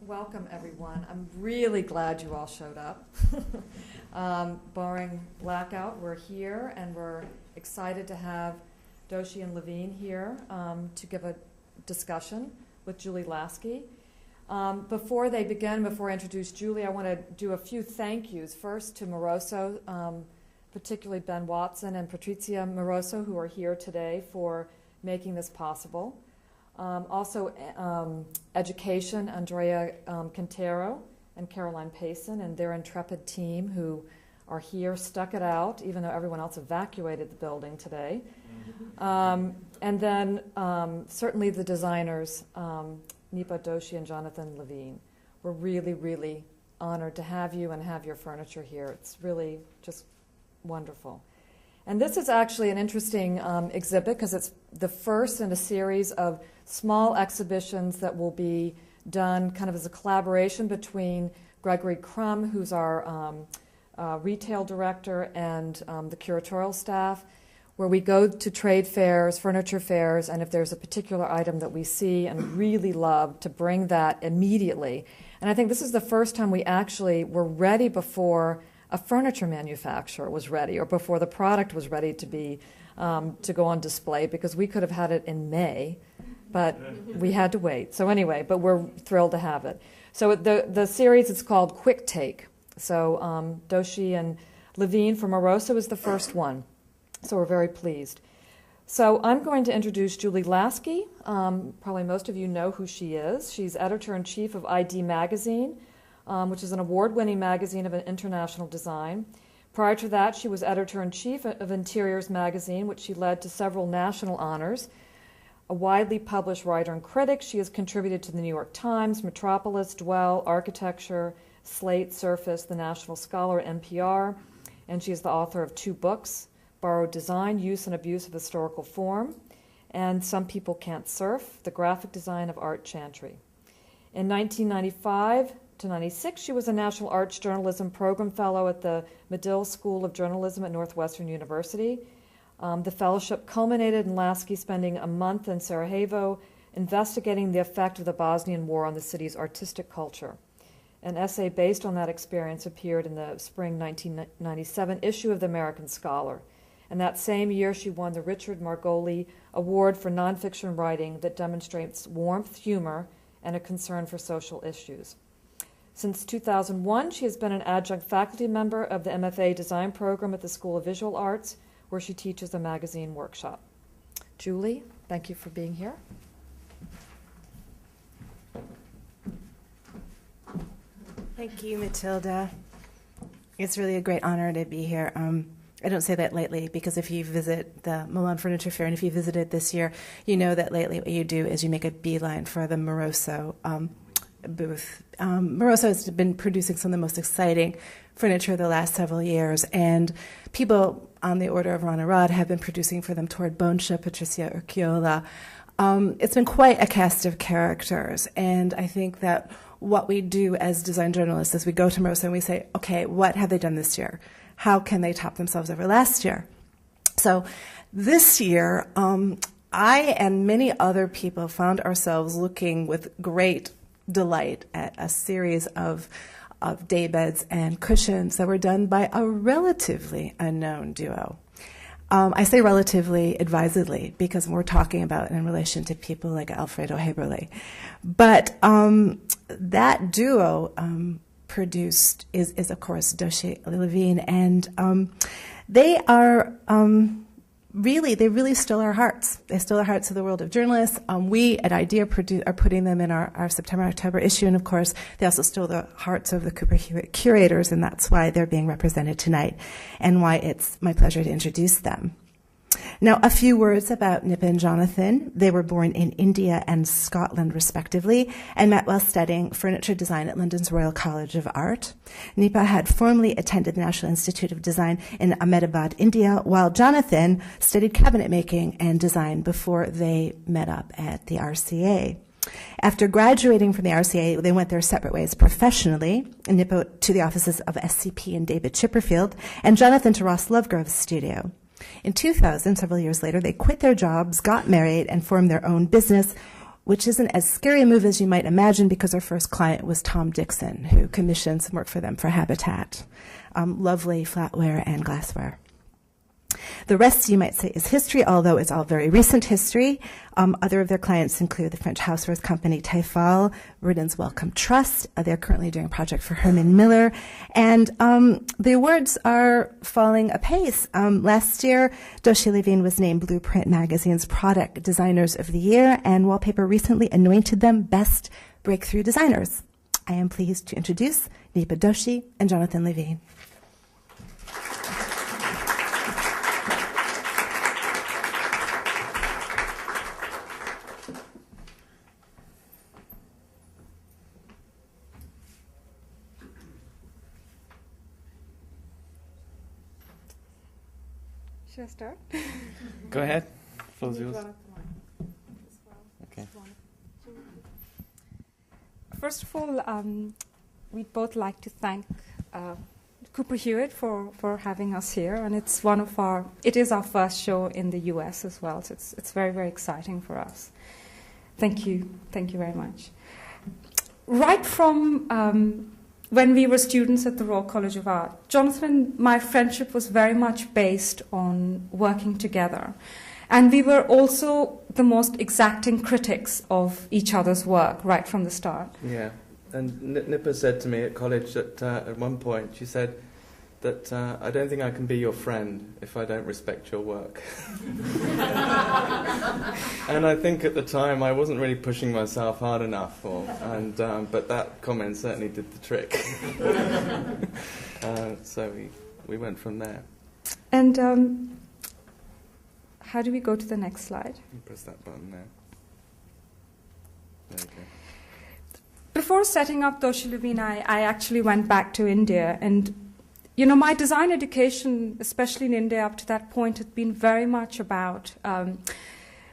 welcome everyone. I'm really glad you all showed up. Barring blackout, we're here and we're excited to have Doshi and Levien here to give a discussion with Julie Lasky. Before they begin, before I introduce Julie, I want to do a few thank yous. First to Moroso, particularly Ben Watson and Patrizia Moroso, who are here today for making this possible. Also, Education, Andrea Quintero and Caroline Payson and their intrepid team who are here, stuck it out, even though everyone else evacuated the building today. And then certainly the designers, Nipa, Doshi, and Jonathan Levien. We're really, really honored to have you and have your furniture here. It's really just wonderful. And this is actually an interesting exhibit because it's the first in a series of small exhibitions that will be done kind of as a collaboration between Gregory Crum, who's our retail director, and the curatorial staff, where we go to trade fairs, furniture fairs, and if there's a particular item that we see and really love, to bring that immediately. And I think this is the first time we actually were ready before a furniture manufacturer was ready, or before the product was ready to be to go on display, because we could have had it in May, but we had to wait. So anyway, but we're thrilled to have it. So the series is called Quick Take. So Doshi and Levien from Moroso is the first one. So we're very pleased. So I'm going to introduce Julie Lasky. Probably most of you know who she is. She's editor-in-chief of ID Magazine, which is an award-winning magazine of international design. Prior to that, she was editor-in-chief of Interiors Magazine, which she led to several national honors. A widely published writer and critic, she has contributed to the New York Times, Metropolis, Dwell, Architecture, Slate, Surface, The National Scholar, NPR, and she is the author of 2 books, Borrowed Design, Use and Abuse of Historical Form, and Some People Can't Surf, The Graphic Design of Art Chantry. In 1995 to 96, she was a National Arts Journalism Program Fellow at the Medill School of Journalism at Northwestern University. The fellowship culminated in Lasky spending a month in Sarajevo investigating the effect of the Bosnian War on the city's artistic culture. An essay based on that experience appeared in the spring 1997 issue of the American Scholar. And that same year, she won the Richard Margoli Award for Nonfiction Writing that demonstrates warmth, humor, and a concern for social issues. Since 2001, she has been an adjunct faculty member of the MFA Design Program at the School of Visual Arts, where she teaches a magazine workshop. Julie, thank you for being here. Thank you, Matilda. It's really a great honor to be here. I don't say that lightly, because if you visit the Milan Furniture Fair, and if you visited this year, you know that lately what you do is you make a beeline for the Moroso booth. Moroso has been producing some of the most exciting furniture the last several years, and people on the order of Ron Arad have been producing for them Tord Bonscia, Patrizia Urquiola. It's been quite a cast of characters, and I think that what we do as design journalists is we go to Moroso and we say, okay, what have they done this year? How can they top themselves over last year? So this year, I and many other people found ourselves looking with great delight at a series of daybeds and cushions that were done by a relatively unknown duo. I say relatively advisedly, because we're talking about in relation to people like Alfredo Heberle. But that duo produced is of course Doshi-Levien, and they are they really stole our hearts. They stole the hearts of the world of journalists. We at IDEA are putting them in our September-October issue, and of course they also stole the hearts of the Cooper-Hewitt curators, and that's why they're being represented tonight, and why it's my pleasure to introduce them. Now, a few words about Nipa and Jonathan. They were born in India and Scotland, respectively, and met while studying furniture design at London's Royal College of Art. Nipa had formerly attended the National Institute of Design in Ahmedabad, India, while Jonathan studied cabinet making and design before they met up at the RCA. After graduating from the RCA, they went their separate ways professionally, Nipa to the offices of SCP and David Chipperfield, and Jonathan to Ross Lovegrove's studio. In 2000, several years later, they quit their jobs, got married, and formed their own business, which isn't as scary a move as you might imagine because our first client was Tom Dixon, who commissioned some work for them for Habitat. Lovely flatware and glassware. The rest, you might say, is history, although it's all very recent history. Other of their clients include the French housewares company Textiles, Britain's Wellcome Trust. They're currently doing a project for Herman Miller. And the awards are falling apace. Last year, Doshi-Levien was named Blueprint Magazine's Product Designers of the Year, and Wallpaper recently anointed them Best Breakthrough Designers. I am pleased to introduce Nipa Doshi and Jonathan Levien. Should I start? Go ahead. Floor's yours. Okay. First of all, we'd both like to thank Cooper-Hewitt for having us here, and it is our first show in the US as well, so it's very, very exciting for us. Thank you very much. Right from when we were students at the Royal College of Art, Jonathan, my friendship was very much based on working together. And we were also the most exacting critics of each other's work right from the start. Yeah, and Nipa said to me at college that at one point, she said that I don't think I can be your friend if I don't respect your work. And I think at the time I wasn't really pushing myself hard enough, but that comment certainly did the trick. So we went from there. And how do we go to the next slide? You press that button there. There you go. Before setting up Doshi-Levien, I actually went back to India, and you know, my design education, especially in India up to that point, had been very much about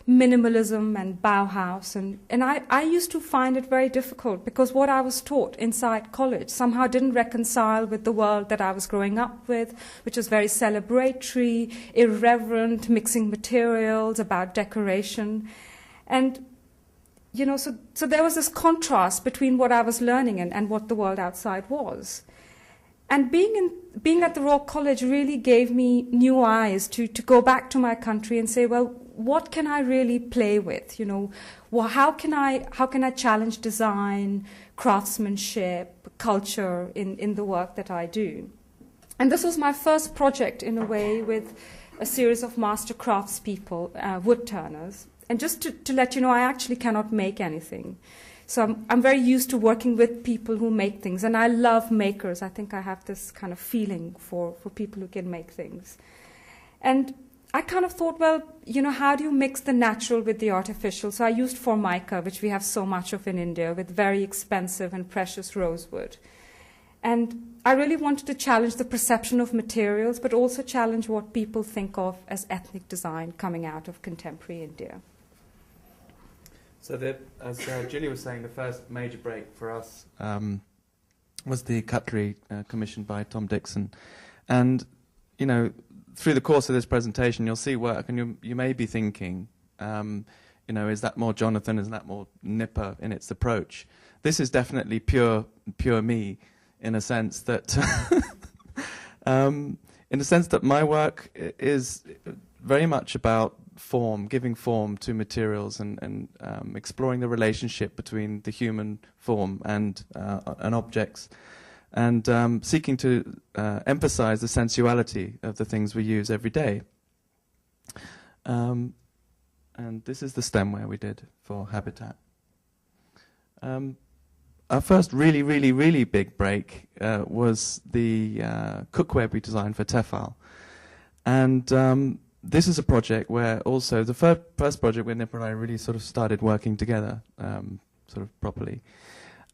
minimalism and Bauhaus. And I used to find it very difficult because what I was taught inside college somehow didn't reconcile with the world that I was growing up with, which was very celebratory, irreverent, mixing materials, about decoration. And, you know, so there was this contrast between what I was learning and what the world outside was. And being at the Royal College really gave me new eyes to go back to my country and say, well, what can I really play with? You know, well, how can I challenge design, craftsmanship, culture in the work that I do? And this was my first project in a way with a series of master craftspeople, wood turners. And just to let you know, I actually cannot make anything. So I'm very used to working with people who make things, and I love makers. I think I have this kind of feeling for people who can make things. And I kind of thought, well, you know, how do you mix the natural with the artificial? So I used formica, which we have so much of in India, with very expensive and precious rosewood. And I really wanted to challenge the perception of materials, but also challenge what people think of as ethnic design coming out of contemporary India. So as Julie was saying, the first major break for us was the cutlery commissioned by Tom Dixon. And, you know, through the course of this presentation, you'll see work, and you may be thinking, you know, is that more Jonathan, is that more Nipa in its approach? This is definitely pure me, in a sense that, my work is very much about form, giving form to materials, and exploring the relationship between the human form and objects, and seeking to emphasize the sensuality of the things we use every day. And this is the stemware we did for Habitat. Our first really, really, really big break was the cookware we designed for Tefal. And this is a project where also, the first project where Nipa and I really sort of started working together, sort of properly.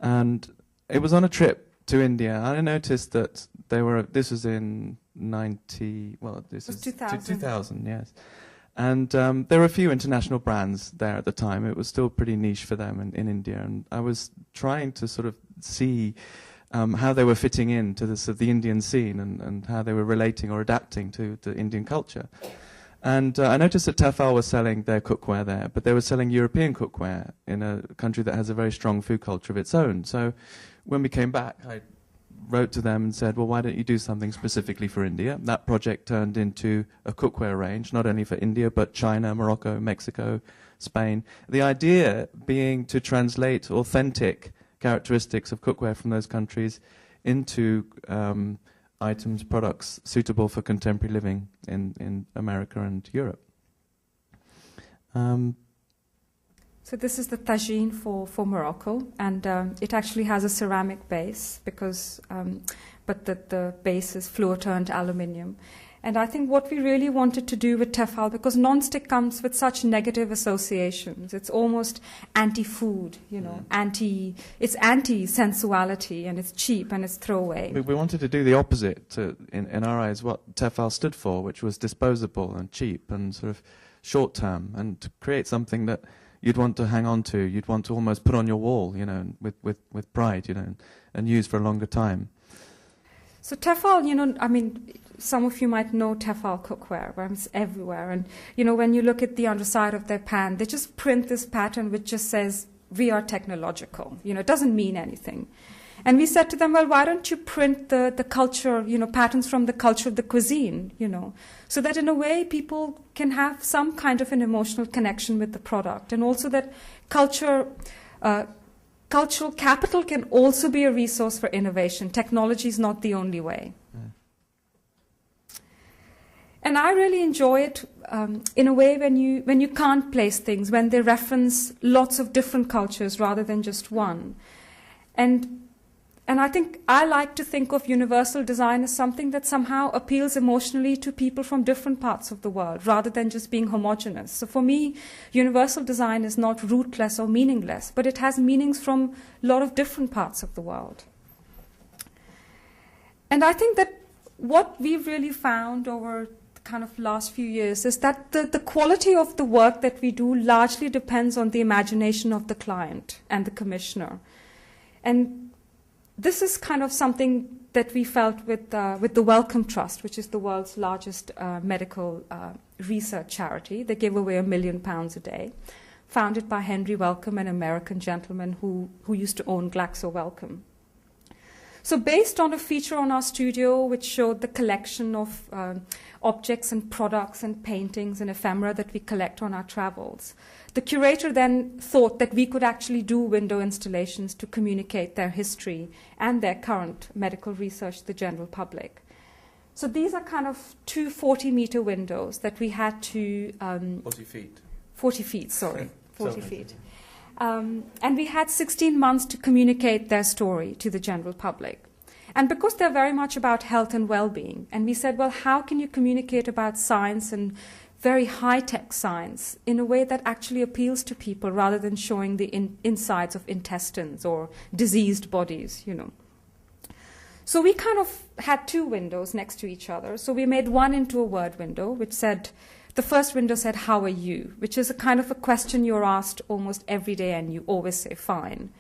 And it was on a trip to India. I noticed that this was in 2000, yes. And there were a few international brands there at the time. It was still pretty niche for them in India. And I was trying to sort of see how they were fitting into the Indian scene, and how they were relating or adapting to Indian culture. And I noticed that Tefal was selling their cookware there, but they were selling European cookware in a country that has a very strong food culture of its own. So when we came back, I wrote to them and said, well, why don't you do something specifically for India? That project turned into a cookware range, not only for India, but China, Morocco, Mexico, Spain. The idea being to translate authentic characteristics of cookware from those countries into items, products suitable for contemporary living in America and Europe. So this is the tagine for Morocco, and it actually has a ceramic base because, but the base is fluor-turned aluminium. And I think what we really wanted to do with Tefal, because non-stick comes with such negative associations, it's almost anti-food, you know, it's anti-sensuality, and it's cheap and it's throwaway. We wanted to do the opposite, in our eyes, what Tefal stood for, which was disposable and cheap and sort of short-term, and to create something that you'd want to hang on to, you'd want to almost put on your wall, you know, with pride, you know, and use for a longer time. So Tefal, you know, I mean, some of you might know Tefal cookware, where it's everywhere. And, you know, when you look at the underside of their pan, they just print this pattern which just says, we are technological. You know, it doesn't mean anything. And we said to them, well, why don't you print the culture, you know, patterns from the culture of the cuisine, you know, so that in a way people can have some kind of an emotional connection with the product. And also that cultural capital can also be a resource for innovation. Technology is not the only way. And I really enjoy it in a way when you can't place things, when they reference lots of different cultures rather than just one. And I think I like to think of universal design as something that somehow appeals emotionally to people from different parts of the world, rather than just being homogeneous. So for me, universal design is not rootless or meaningless, but it has meanings from a lot of different parts of the world. And I think that what we've really found over the kind of last few years is that the quality of the work that we do largely depends on the imagination of the client and the commissioner. And this is kind of something that we felt with the Wellcome Trust, which is the world's largest medical research charity. They give away £1 million a day, founded by Henry Wellcome, an American gentleman who used to own Glaxo Wellcome. So based on a feature on our studio which showed the collection of objects and products and paintings and ephemera that we collect on our travels, the curator then thought that we could actually do window installations to communicate their history and their current medical research to the general public. So these are kind of two 40-meter windows that we had to... 40 feet. 40 feet, sorry. 40 feet. And we had 16 months to communicate their story to the general public. And because they're very much about health and well-being, and we said, well, how can you communicate about science and very high-tech science in a way that actually appeals to people rather than showing the insides of intestines or diseased bodies, you know. So we kind of had two windows next to each other. So we made one into a word window, which said, the first window said, how are you? Which is a kind of a question you're asked almost every day, and you always say, fine.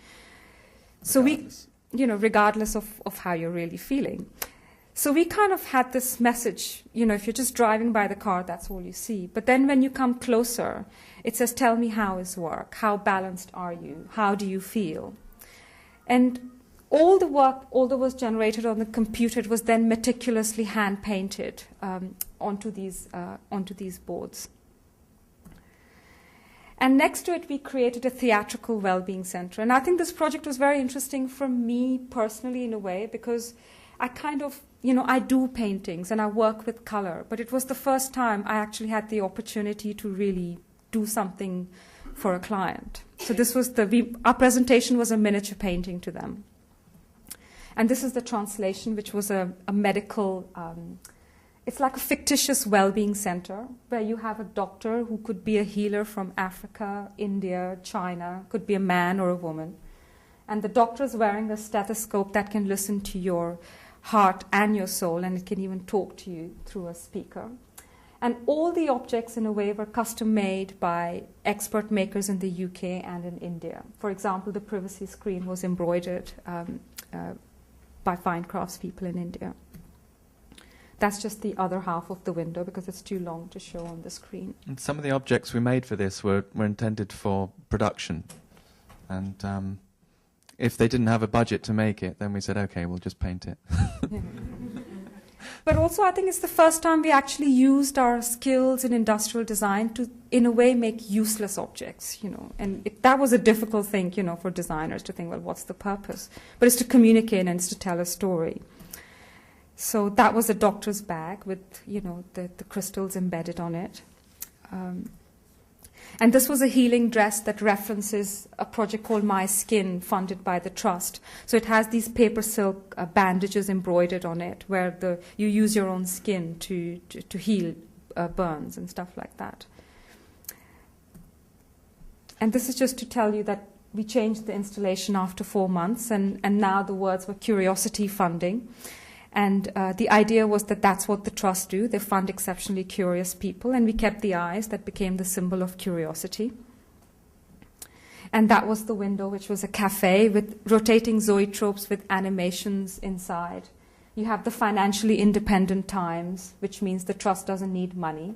So we, you know, regardless of how you're really feeling. So we kind of had this message, you know, if you're just driving by the car, that's all you see. But then when you come closer, it says, tell me how is work? How balanced are you? How do you feel? And all the work, although was generated on the computer, it was then meticulously hand-painted onto these boards. And next to it, we created a theatrical well-being center. And I think this project was very interesting for me personally in a way, because I kind of, you know, I do paintings and I work with color, but it was the first time I actually had the opportunity to really do something for a client. So this was our presentation was a miniature painting to them. And this is the translation, which was a medical, it's like a fictitious well-being center where you have a doctor who could be a healer from Africa, India, China, could be a man or a woman. And the doctor is wearing a stethoscope that can listen to your heart and your soul, and it can even talk to you through a speaker. And all the objects, in a way, were custom-made by expert makers in the UK and in India. For example, the privacy screen was embroidered by fine craftspeople in India. that's just the other half of the window because it's too long to show on the screen. And some of the objects we made for this were intended for production. And if they didn't have a budget to make it, then we said, okay, we'll just paint it. Yeah. But also, I think it's the first time we actually used our skills in industrial design to, in a way, make useless objects, And that was a difficult thing, for designers to think, well, what's the purpose? But it's to communicate and it's to tell a story. So that was a doctor's bag with, the crystals embedded on it. And this was a healing dress that references a project called My Skin, funded by the Trust. So it has these paper silk bandages embroidered on it, where you use your own skin to heal burns and stuff like that. And this is just to tell you that we changed the installation after 4 months, and now the words were curiosity funding. And the idea was that that's what the Trust do. They fund exceptionally curious people, and we kept the eyes that became the symbol of curiosity. And that was the window, which was a cafe with rotating zoetropes with animations inside. You have the financially independent Times, which means the Trust doesn't need money.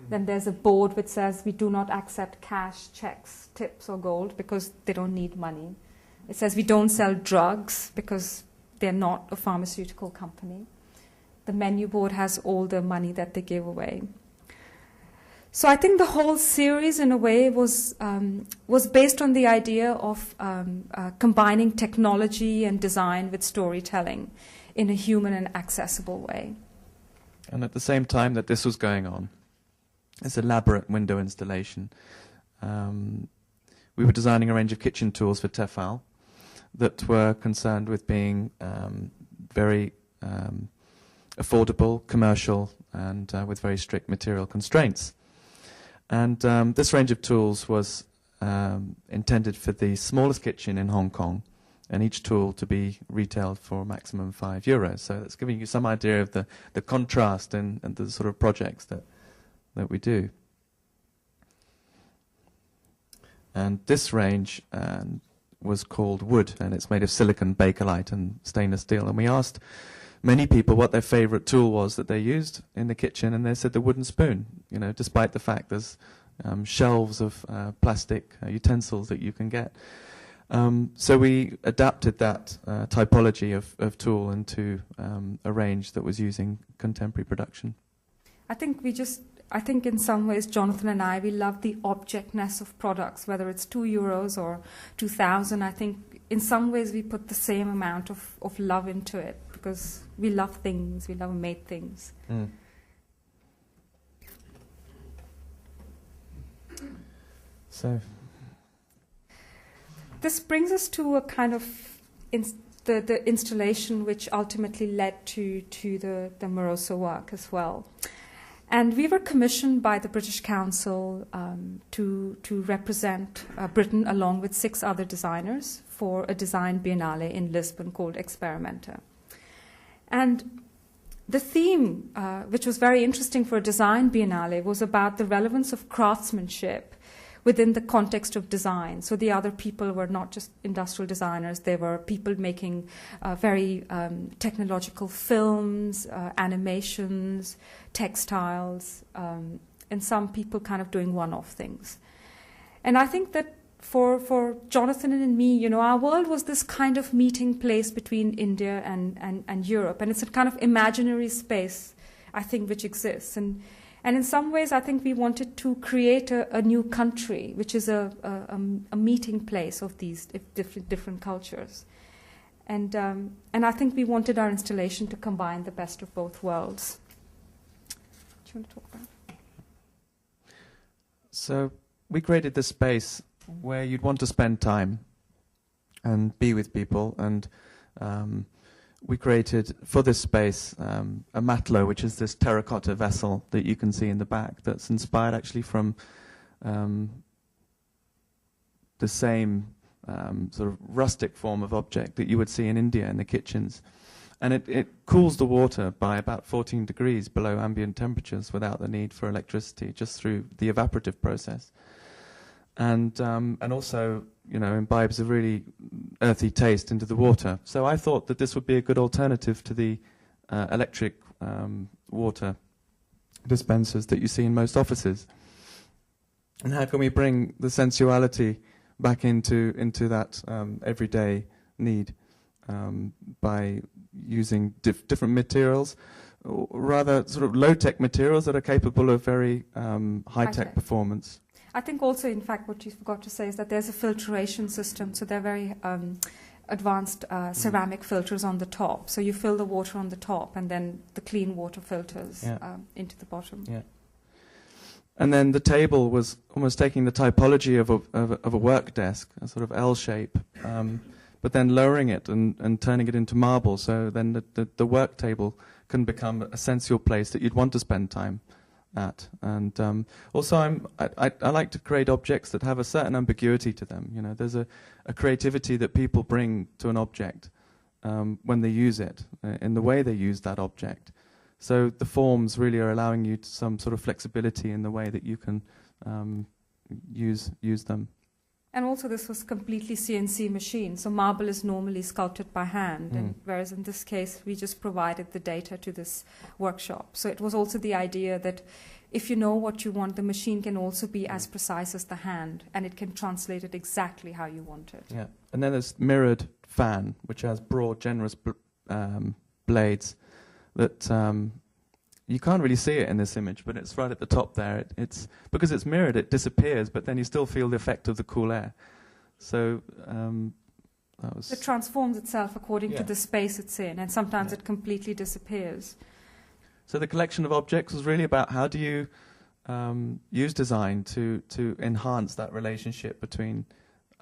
Then there's a board which says we do not accept cash, checks, tips, or gold because they don't need money. It says we don't sell drugs because they're not a pharmaceutical company. The menu board has all the money that they give away. So I think the whole series, in a way, was based on the idea of combining technology and design with storytelling in a human and accessible way. And at the same time that this was going on, this elaborate window installation, we were designing a range of kitchen tools for Tefal that were concerned with being very affordable, commercial, and with very strict material constraints. And this range of tools was intended for the smallest kitchen in Hong Kong, and each tool to be retailed for a maximum €5. So that's giving you some idea of the contrast and the sort of projects that we do. And this range was called Wood, and it's made of silicon, bakelite, and stainless steel. And we asked many people what their favorite tool was that they used in the kitchen, and they said the wooden spoon, despite the fact there's shelves of plastic utensils that you can get. So we adapted that typology of tool into a range that was using contemporary production. I think in some ways, Jonathan and I, we love the objectness of products, whether it's €2 or 2,000. I think in some ways we put the same amount of love into it because we love things, we love made things. Mm. So this brings us to a kind of the installation which ultimately led to the Moroso work as well. And we were commissioned by the British Council to represent Britain along with 6 other designers for a design biennale in Lisbon called Experimenta. And the theme, which was very interesting for a design biennale, was about the relevance of craftsmanship within the context of design. So the other people were not just industrial designers, they were people making very technological films, animations, textiles, and some people kind of doing one-off things. And I think that for Jonathan and me, our world was this kind of meeting place between India and Europe. And it's a kind of imaginary space, I think, which exists. And in some ways, I think we wanted to create a new country, which is a meeting place of these different cultures. And I think we wanted our installation to combine the best of both worlds. Do you want to talk about it? So we created this space where you'd want to spend time and be with people, and we created for this space a matelot, which is this terracotta vessel that you can see in the back that's inspired actually from the same sort of rustic form of object that you would see in India in the kitchens. And it cools the water by about 14 degrees below ambient temperatures without the need for electricity, just through the evaporative process. And also, imbibes a really earthy taste into the water. So I thought that this would be a good alternative to the electric water dispensers that you see in most offices. And how can we bring the sensuality back into that everyday need by using different materials, or rather sort of low-tech materials that are capable of very high-tech performance? I think also, in fact, what you forgot to say is that there's a filtration system, so they're very advanced ceramic filters on the top. So you fill the water on the top, and then the clean water filters into the bottom. Yeah. And then the table was almost taking the typology of a work desk, a sort of L shape, but then lowering it and turning it into marble. So then the work table can become a sensual place that you'd want to spend time at. And also I like to create objects that have a certain ambiguity to them. You know, there's a creativity that people bring to an object when they use it, in the way they use that object. So the forms really are allowing you some sort of flexibility in the way that you can use them. And also this was completely CNC machine, so marble is normally sculpted by hand, and whereas in this case we just provided the data to this workshop. So it was also the idea that if you know what you want, the machine can also be as precise as the hand, and it can translate it exactly how you want it. Yeah, and then there's mirrored fan, which has broad, generous blades that you can't really see it in this image, but it's right at the top there. It's because it's mirrored, it disappears, but then you still feel the effect of the cool air. So that was... It transforms itself according to the space it's in, and sometimes it completely disappears. So the collection of objects was really about how do you use design to enhance that relationship between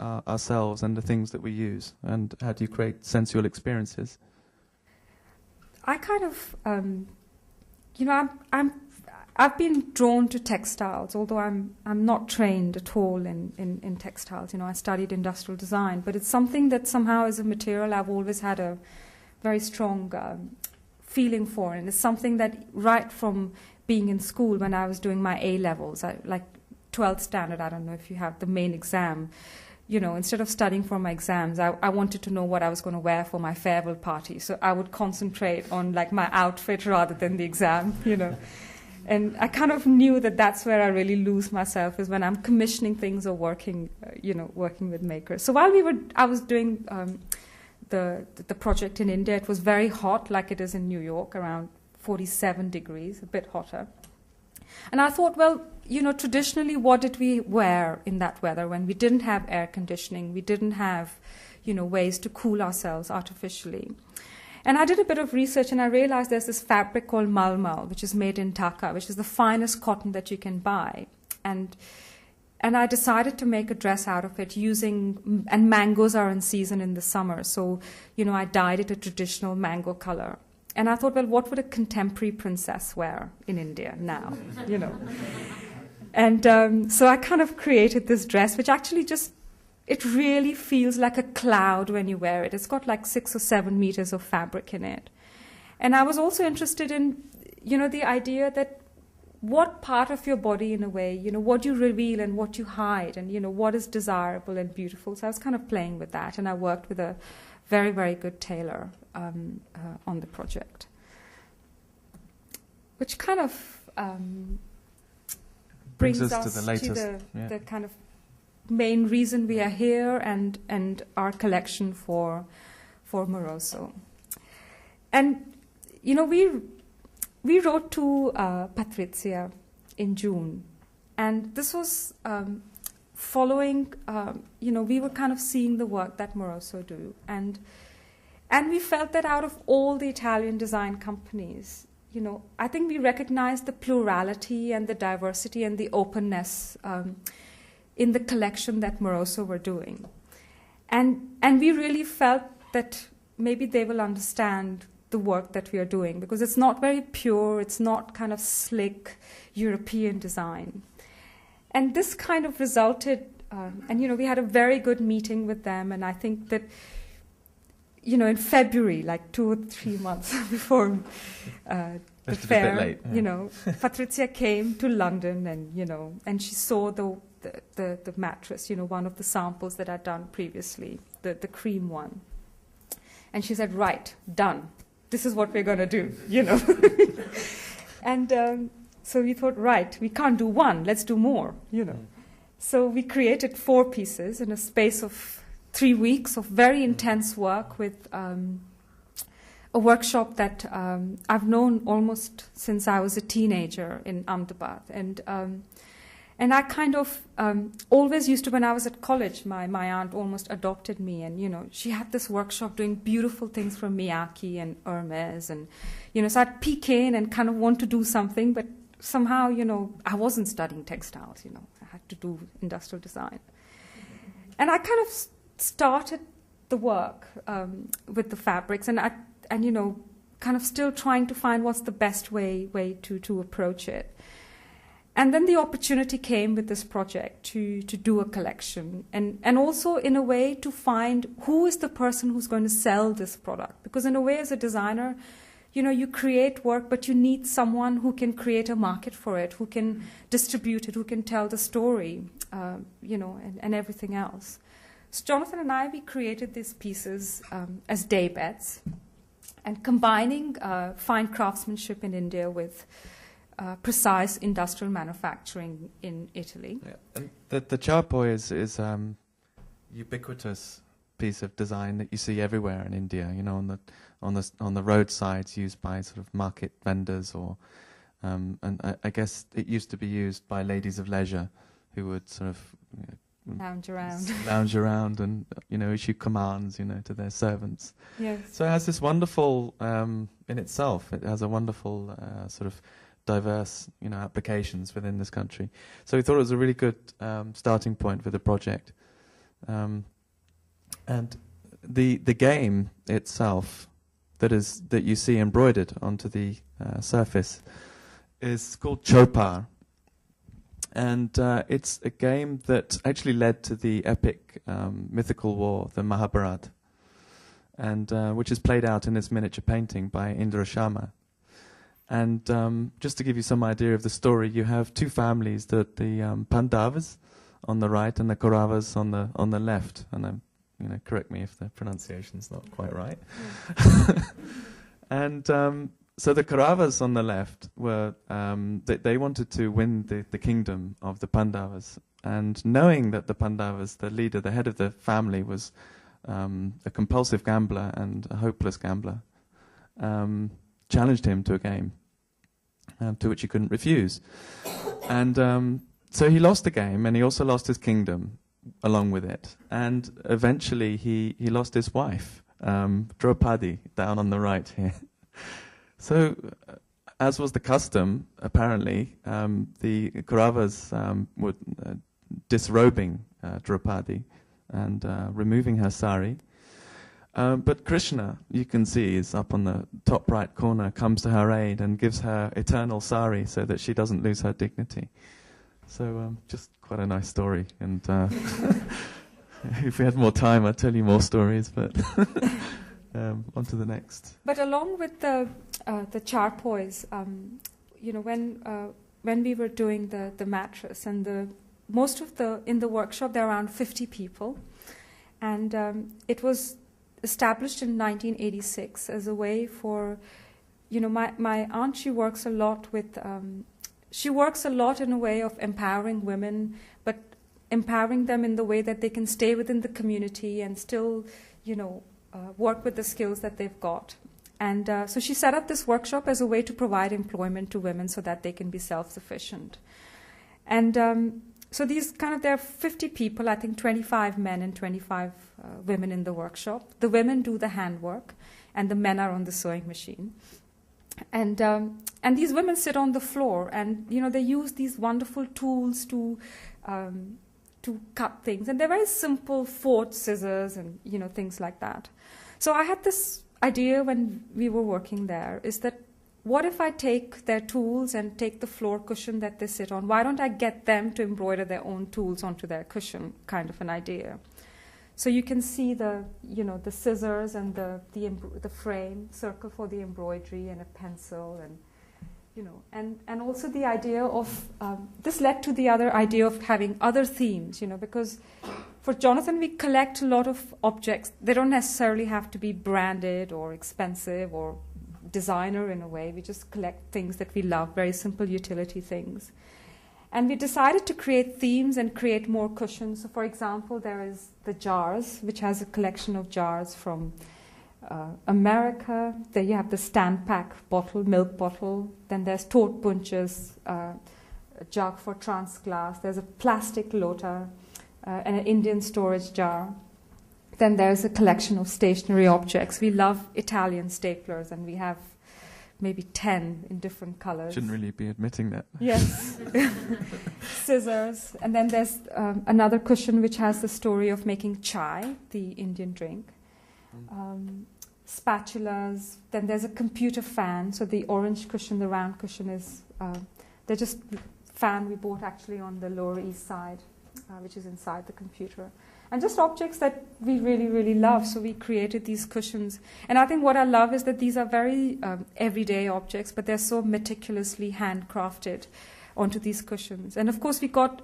ourselves and the things that we use, and how do you create sensual experiences? I kind of... you know, I've been drawn to textiles, although I'm not trained at all in textiles. You know, I studied industrial design, but it's something that somehow as a material I've always had a very strong feeling for, and it's something that right from being in school when I was doing my A-levels, like 12th standard, I don't know if you have the main exam, you know, instead of studying for my exams, I wanted to know what I was going to wear for my farewell party. So I would concentrate on like my outfit rather than the exam, you know. And I kind of knew that that's where I really lose myself, is when I'm commissioning things or working, working with makers. So while I was doing the project in India, it was very hot, like it is in New York, around 47 degrees, a bit hotter. And I thought, well, you know, traditionally, what did we wear in that weather when we didn't have air conditioning? We didn't have, you know, ways to cool ourselves artificially. And I did a bit of research, and I realized there's this fabric called malmal, which is made in Dhaka, which is the finest cotton that you can buy. And I decided to make a dress out of it using, and mangoes are in season in the summer. So, you know, I dyed it a traditional mango color. And I thought, well, what would a contemporary princess wear in India now, you know? And so I kind of created this dress, which actually it really feels like a cloud when you wear it. It's got like 6 or 7 meters of fabric in it. And I was also interested in, you know, the idea that what part of your body, in a way, you know, what you reveal and what you hide, and, you know, what is desirable and beautiful. So I was kind of playing with that, and I worked with a very, very good tailor on the project, which kind of brings us to the latest, the kind of main reason we are here, and our collection for Moroso. And, you know, we wrote to Patrizia in June, and this was following, you know, we were kind of seeing the work that Moroso do, and we felt that out of all the Italian design companies, you know, I think we recognized the plurality and the diversity and the openness in the collection that Moroso were doing. And we really felt that maybe they will understand the work that we are doing, because it's not very pure, it's not kind of slick European design. And this kind of resulted, and, you know, we had a very good meeting with them, and I think that, you know, in February, like 2 or 3 months before the fair, late, yeah. You know, Patrizia came to London, and, you know, and she saw the mattress, you know, one of the samples that I'd done previously, the cream one. And she said, right, done. this is what we're going to do, And so we thought, right, we can't do one, let's do more, So we created 4 pieces in a space of 3 weeks of very intense work with a workshop that I've known almost since I was a teenager in Ahmedabad. And I kind of always used to, when I was at college, my aunt almost adopted me. And, she had this workshop doing beautiful things from Miyake and Hermes. And, so I'd peek in and kind of want to do something. But somehow, I wasn't studying textiles, I had to do industrial design. And I kind of started the work with the fabrics. And kind of still trying to find what's the best way to approach it. And then the opportunity came with this project to do a collection and also in a way to find who is the person who's going to sell this product. Because in a way, as a designer, you create work, but you need someone who can create a market for it, who can distribute it, who can tell the story, and everything else. So Jonathan and I, we created these pieces as day beds and combining fine craftsmanship in India with precise industrial manufacturing in Italy. Yeah. And the charpoy is ubiquitous piece of design that you see everywhere in India. On the roadsides, used by sort of market vendors, or and I guess it used to be used by ladies of leisure who would sort of lounge around and issue commands to their servants. Yes. So it has this wonderful in itself. It has a wonderful sort of diverse, applications within this country. So we thought it was a really good starting point for the project. And the game itself that you see embroidered onto the surface is called Joppa. And it's a game that actually led to the epic mythical war, the Mahabharata, and which is played out in this miniature painting by Indra Sharma. And just to give you some idea of the story, you have 2 families, the Pandavas on the right and the Kauravas on the left. And correct me if the pronunciation's not quite right. Yeah. And so the Kauravas on the left were they wanted to win the kingdom of the Pandavas, and knowing that the Pandavas, the leader, the head of the family, was a compulsive gambler and a hopeless gambler, challenged him to a game. To which he couldn't refuse. And so he lost the game, and he also lost his kingdom along with it. And eventually he lost his wife, Draupadi, down on the right here. So, as was the custom, apparently, the Kauravas were disrobing Draupadi and removing her sari. But Krishna, you can see, is up on the top right corner, comes to her aid and gives her eternal sari so that she doesn't lose her dignity. So just quite a nice story. And if we had more time, I'd tell you more stories, but on to the next. But along with the charpoys, when we were doing the mattress, and in the workshop, there are around 50 people. And it was established in 1986 as a way for, my aunt, she works a lot in a way of empowering women, but empowering them in the way that they can stay within the community and still, work with the skills that they've got. And so she set up this workshop as a way to provide employment to women so that they can be self-sufficient. And so there are 50 people, I think 25 men and 25 women in the workshop. The women do the handwork, and the men are on the sewing machine. And these women sit on the floor, and they use these wonderful tools to cut things, and they're very simple forged scissors and things like that. So I had this idea when we were working there, is that what if I take their tools and take the floor cushion that they sit on? Why don't I get them to embroider their own tools onto their cushion? Kind of an idea. So you can see the scissors and the frame, circle for the embroidery, and a pencil, and also the idea of this led to the other idea of having other themes, because for Jonathan we collect a lot of objects. They don't necessarily have to be branded or expensive or designer in a way. We just collect things that we love, very simple utility things. And we decided to create themes and create more cushions. So for example, there is the jars, which has a collection of jars from America. There you have the stand pack bottle, milk bottle. Then there's tote bunches, a jug for trans glass. There's a plastic lota and an Indian storage jar. Then there's a collection of stationery objects. We love Italian staplers, and we have maybe 10 in different colors. Shouldn't really be admitting that. Yes. Scissors. And then there's another cushion which has the story of making chai, the Indian drink. Spatulas. Then there's a computer fan. So the orange cushion, the round cushion is, they're just fan we bought actually on the Lower East Side, which is inside the computer. And just objects that we really, really love. So we created these cushions. And I think what I love is that these are very everyday objects, but they're so meticulously handcrafted onto these cushions. And of course, we got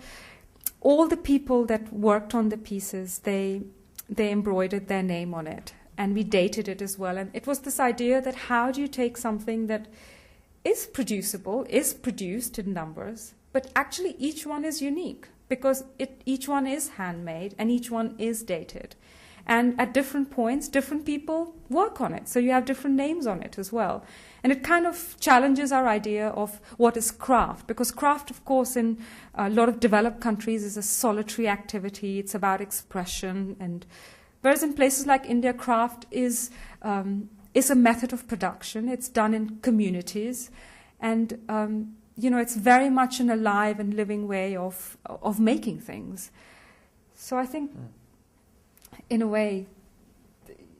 all the people that worked on the pieces, they embroidered their name on it. And we dated it as well. And it was this idea that how do you take something that is producible, is produced in numbers, but actually each one is unique, because each one is handmade and each one is dated. And at different points, different people work on it. So you have different names on it as well. And it kind of challenges our idea of what is craft, because craft, of course, in a lot of developed countries is a solitary activity. It's about expression. And whereas in places like India, craft is a method of production. It's done in communities. And it's very much an alive and living way of making things. So I think, in a way,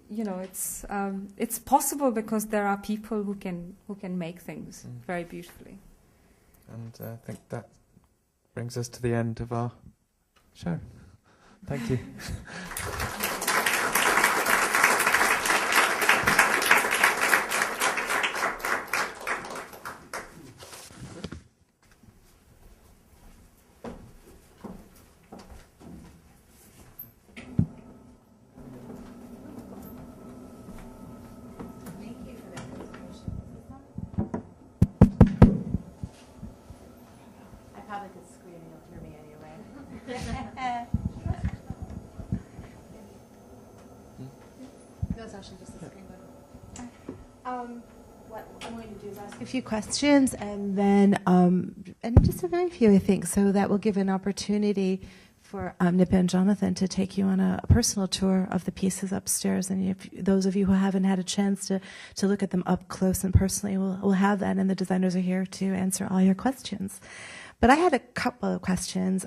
it's possible because there are people who can make things very beautifully. And I think that brings us to the end of our show. Thank you. What I'm going to do is ask a few questions, and then and just a very few, I think, so that will give an opportunity for Nipa and Jonathan to take you on a personal tour of the pieces upstairs. And if those of you who haven't had a chance to look at them up close and personally, we'll have that, and the designers are here to answer all your questions. But I had a couple of questions.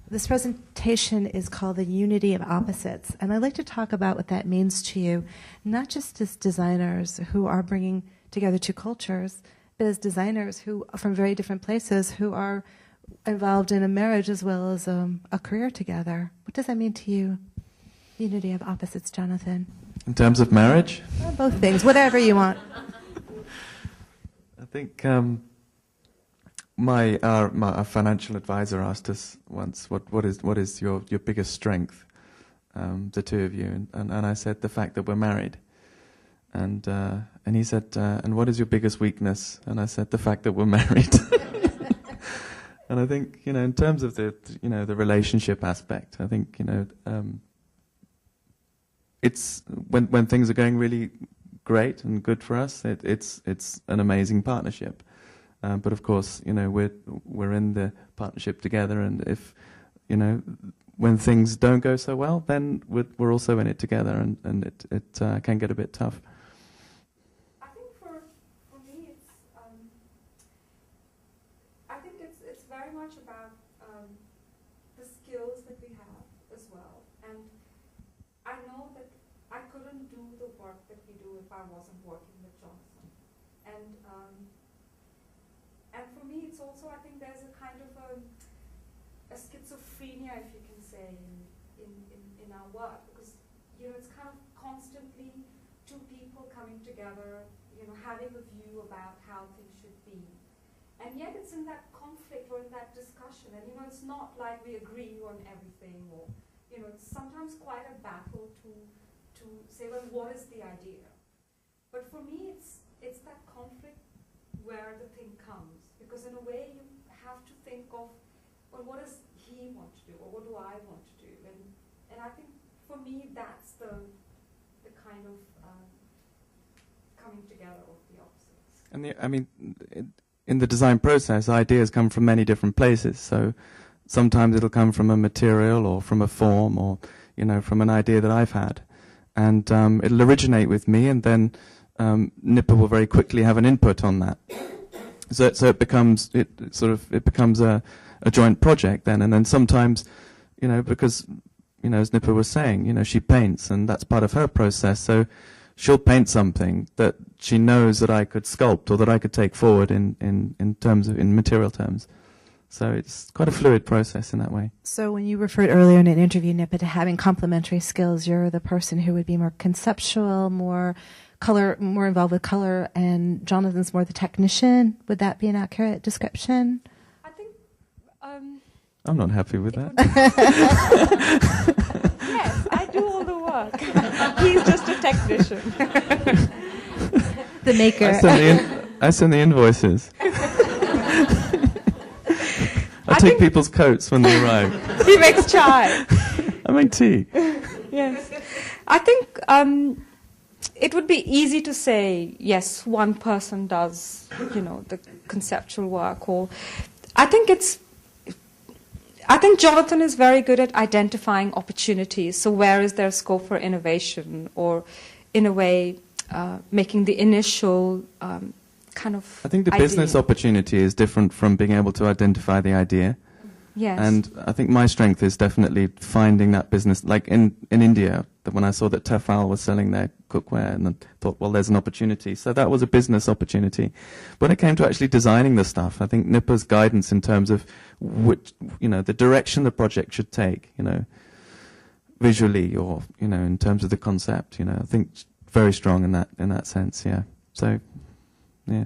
This presentation is called The Unity of Opposites, and I'd like to talk about what that means to you, not just as designers who are bringing together two cultures, but as designers who are from very different places who are involved in a marriage as well as a career together. What does that mean to you, Unity of Opposites, Jonathan? In terms of marriage? Both things, whatever you want. I think our financial advisor asked us once, what is your biggest strength, the two of you, and I said the fact that we're married, and he said, and what is your biggest weakness? And I said the fact that we're married. And I think in terms of the relationship aspect, I think it's when things are going really great and good for us, it's an amazing partnership. But of course, we're in the partnership together, and if when things don't go so well, then we're also in it together, and it can get a bit tough. I think for me, it's very much about the skills that we have as well. And I know that I couldn't do the work that we do if I wasn't working with Jonathan. And for me, it's also, I think there's a kind of a schizophrenia, if you can say, in our work, because it's kind of constantly two people coming together, having a view about how things should be, and yet it's in that conflict or in that discussion, and it's not like we agree on everything, or it's sometimes quite a battle to say, well, what is the idea? But for me, it's that conflict where the thing comes. Because in a way, you have to think of, well, what does he want to do, or what do I want to do? And I think for me, that's the kind of coming together of the opposites. And in the design process, ideas come from many different places. So sometimes it'll come from a material or from a form or, from an idea that I've had. And it'll originate with me, and then Nipa will very quickly have an input on that. So it becomes a joint project then. And then sometimes, because, as Nipa was saying, she paints, and that's part of her process. So she'll paint something that she knows that I could sculpt or that I could take forward in material terms. So it's quite a fluid process in that way. So when you referred earlier in an interview, Nipa, to having complementary skills, you're the person who would be more conceptual, more involved with color, and Jonathan's more the technician. Would that be an accurate description? I think... I'm not happy with that. Yes, I do all the work. He's just a technician. The maker. I send the invoices. I take people's coats when they arrive. He makes chai. I make tea. Yes. I think it would be easy to say, yes, one person does, the conceptual work. Or I think Jonathan is very good at identifying opportunities. So where is there scope for innovation, or in a way making the initial kind of I think the idea. business opportunity is different from being able to identify the idea. Yes. And I think my strength is definitely finding that business. Like in India, when I saw that Tefal was selling their cookware, and I thought, well, there's an opportunity. So that was a business opportunity. When it came to actually designing the stuff, I think Nipa's guidance in terms of which, the direction the project should take, visually or, in terms of the concept, I think very strong in that sense, yeah. So, yeah.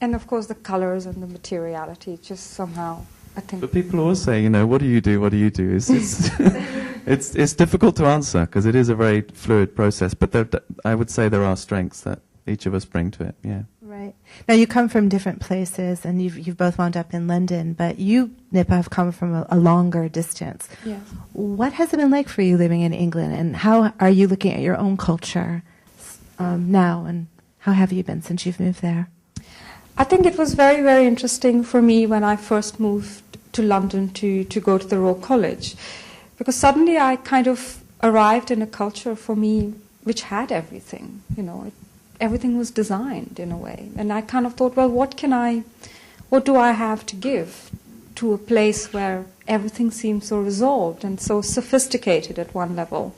And of course the colors and the materiality, just somehow, I think. But people always say, what do you do? What do you do? It's difficult to answer because it is a very fluid process. But I would say there are strengths that each of us bring to it. Yeah. Right. Now you come from different places, and you've both wound up in London. But you, Nipa, have come from a longer distance. Yes. What has it been like for you living in England, and how are you looking at your own culture now, and how have you been since you've moved there? I think it was very, very interesting for me when I first moved to London to go to the Royal College, because suddenly I kind of arrived in a culture for me which had everything, everything was designed in a way. And I kind of thought, well, what do I have to give to a place where everything seems so resolved and so sophisticated at one level?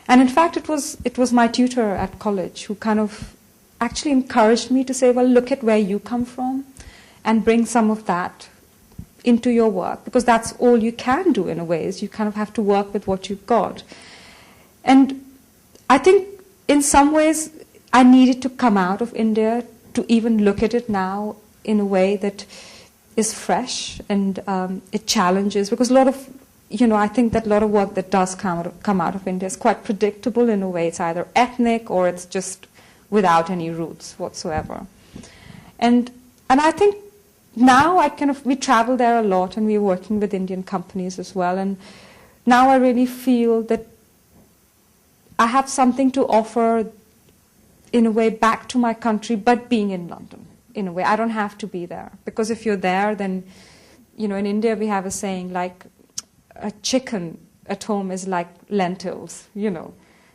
And in fact, it was my tutor at college who kind of actually encouraged me to say, well, look at where you come from and bring some of that into your work, because that's all you can do in a way, is you kind of have to work with what you've got. And I think in some ways I needed to come out of India to even look at it now in a way that is fresh, and it challenges, because a lot of, I think that a lot of work that does come out of India is quite predictable in a way. It's either ethnic or it's just without any roots whatsoever. And I think now we travel there a lot, and we're working with Indian companies as well, and now I really feel that I have something to offer in a way back to my country, but being in London in a way. I don't have to be there, because if you're there, then, in India we have a saying like a chicken at home is like lentils,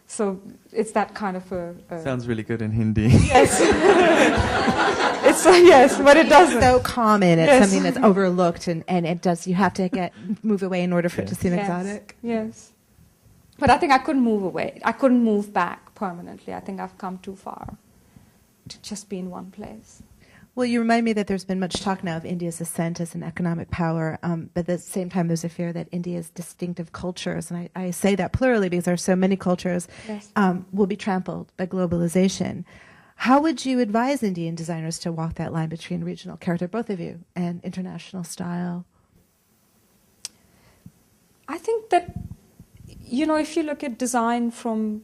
So it's that kind of a... Sounds really good in Hindi. Yes. Yes, but it doesn't. It's so common. It's something that's overlooked, and it does. You have to move away in order for it to seem exotic. Yes. But I think I couldn't move away. I couldn't move back permanently. I think I've come too far to just be in one place. Well, you remind me that there's been much talk now of India's ascent as an economic power, but at the same time there's a fear that India's distinctive cultures, and I say that plurally because there are so many cultures, will be trampled by globalization. How would you advise Indian designers to walk that line between regional character, both of you, and international style? I think that, if you look at design from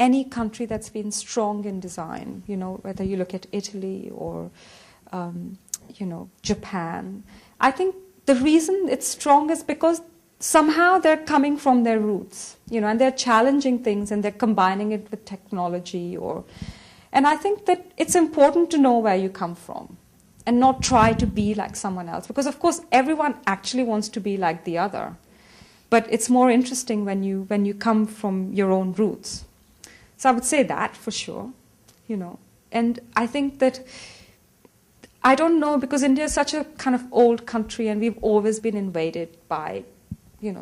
any country that's been strong in design, whether you look at Italy or, Japan. I think the reason it's strong is because somehow they're coming from their roots, and they're challenging things and they're combining it with technology and I think that it's important to know where you come from and not try to be like someone else, because of course everyone actually wants to be like the other. But it's more interesting when you come from your own roots. So I would say that for sure, And I think that, I don't know, because India is such a kind of old country and we've always been invaded by,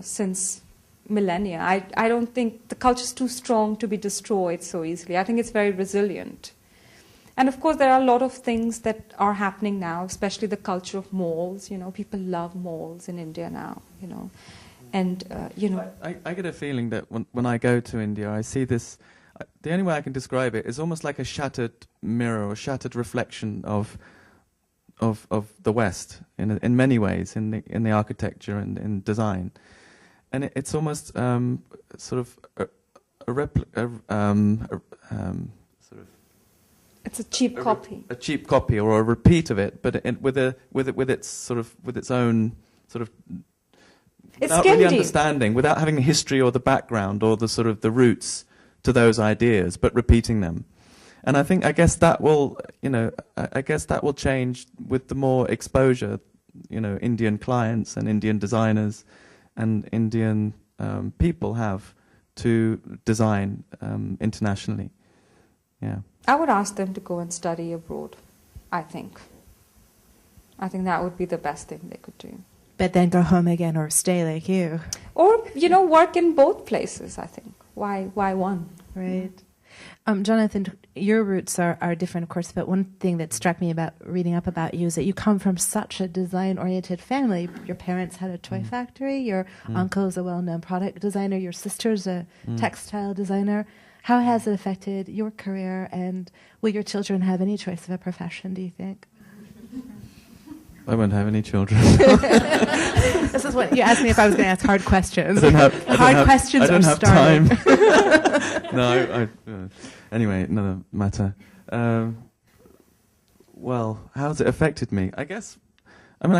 since millennia. I don't think the culture is too strong to be destroyed so easily. I think it's very resilient. And of course there are a lot of things that are happening now, especially the culture of malls. People love malls in India now, And, I get a feeling that when I go to India, I see this. The only way I can describe it is almost like a shattered mirror or shattered reflection of the West in many ways, in the architecture and in design, and it's almost sort of it's a cheap copy. A cheap copy or a repeat of it, but with its own sort of. It's Without really understanding, without having the history or the background or the sort of the roots to those ideas, but repeating them. And I guess that will, change with the more exposure, Indian clients and Indian designers and Indian people have to design internationally. Yeah. I would ask them to go and study abroad, I think. I think that would be the best thing they could do. But then go home again or stay like you. Or, work in both places, I think. Why one? Right. Jonathan, your roots are different, of course, but one thing that struck me about reading up about you is that you come from such a design-oriented family. Your parents had a toy factory, your uncle is a well-known product designer, your sister's a textile designer. How has it affected your career, and will your children have any choice of a profession, do you think? I won't have any children. This is what you asked me if I was going to ask hard questions. I don't have time. No, anyway, another matter. Well, how's it affected me? I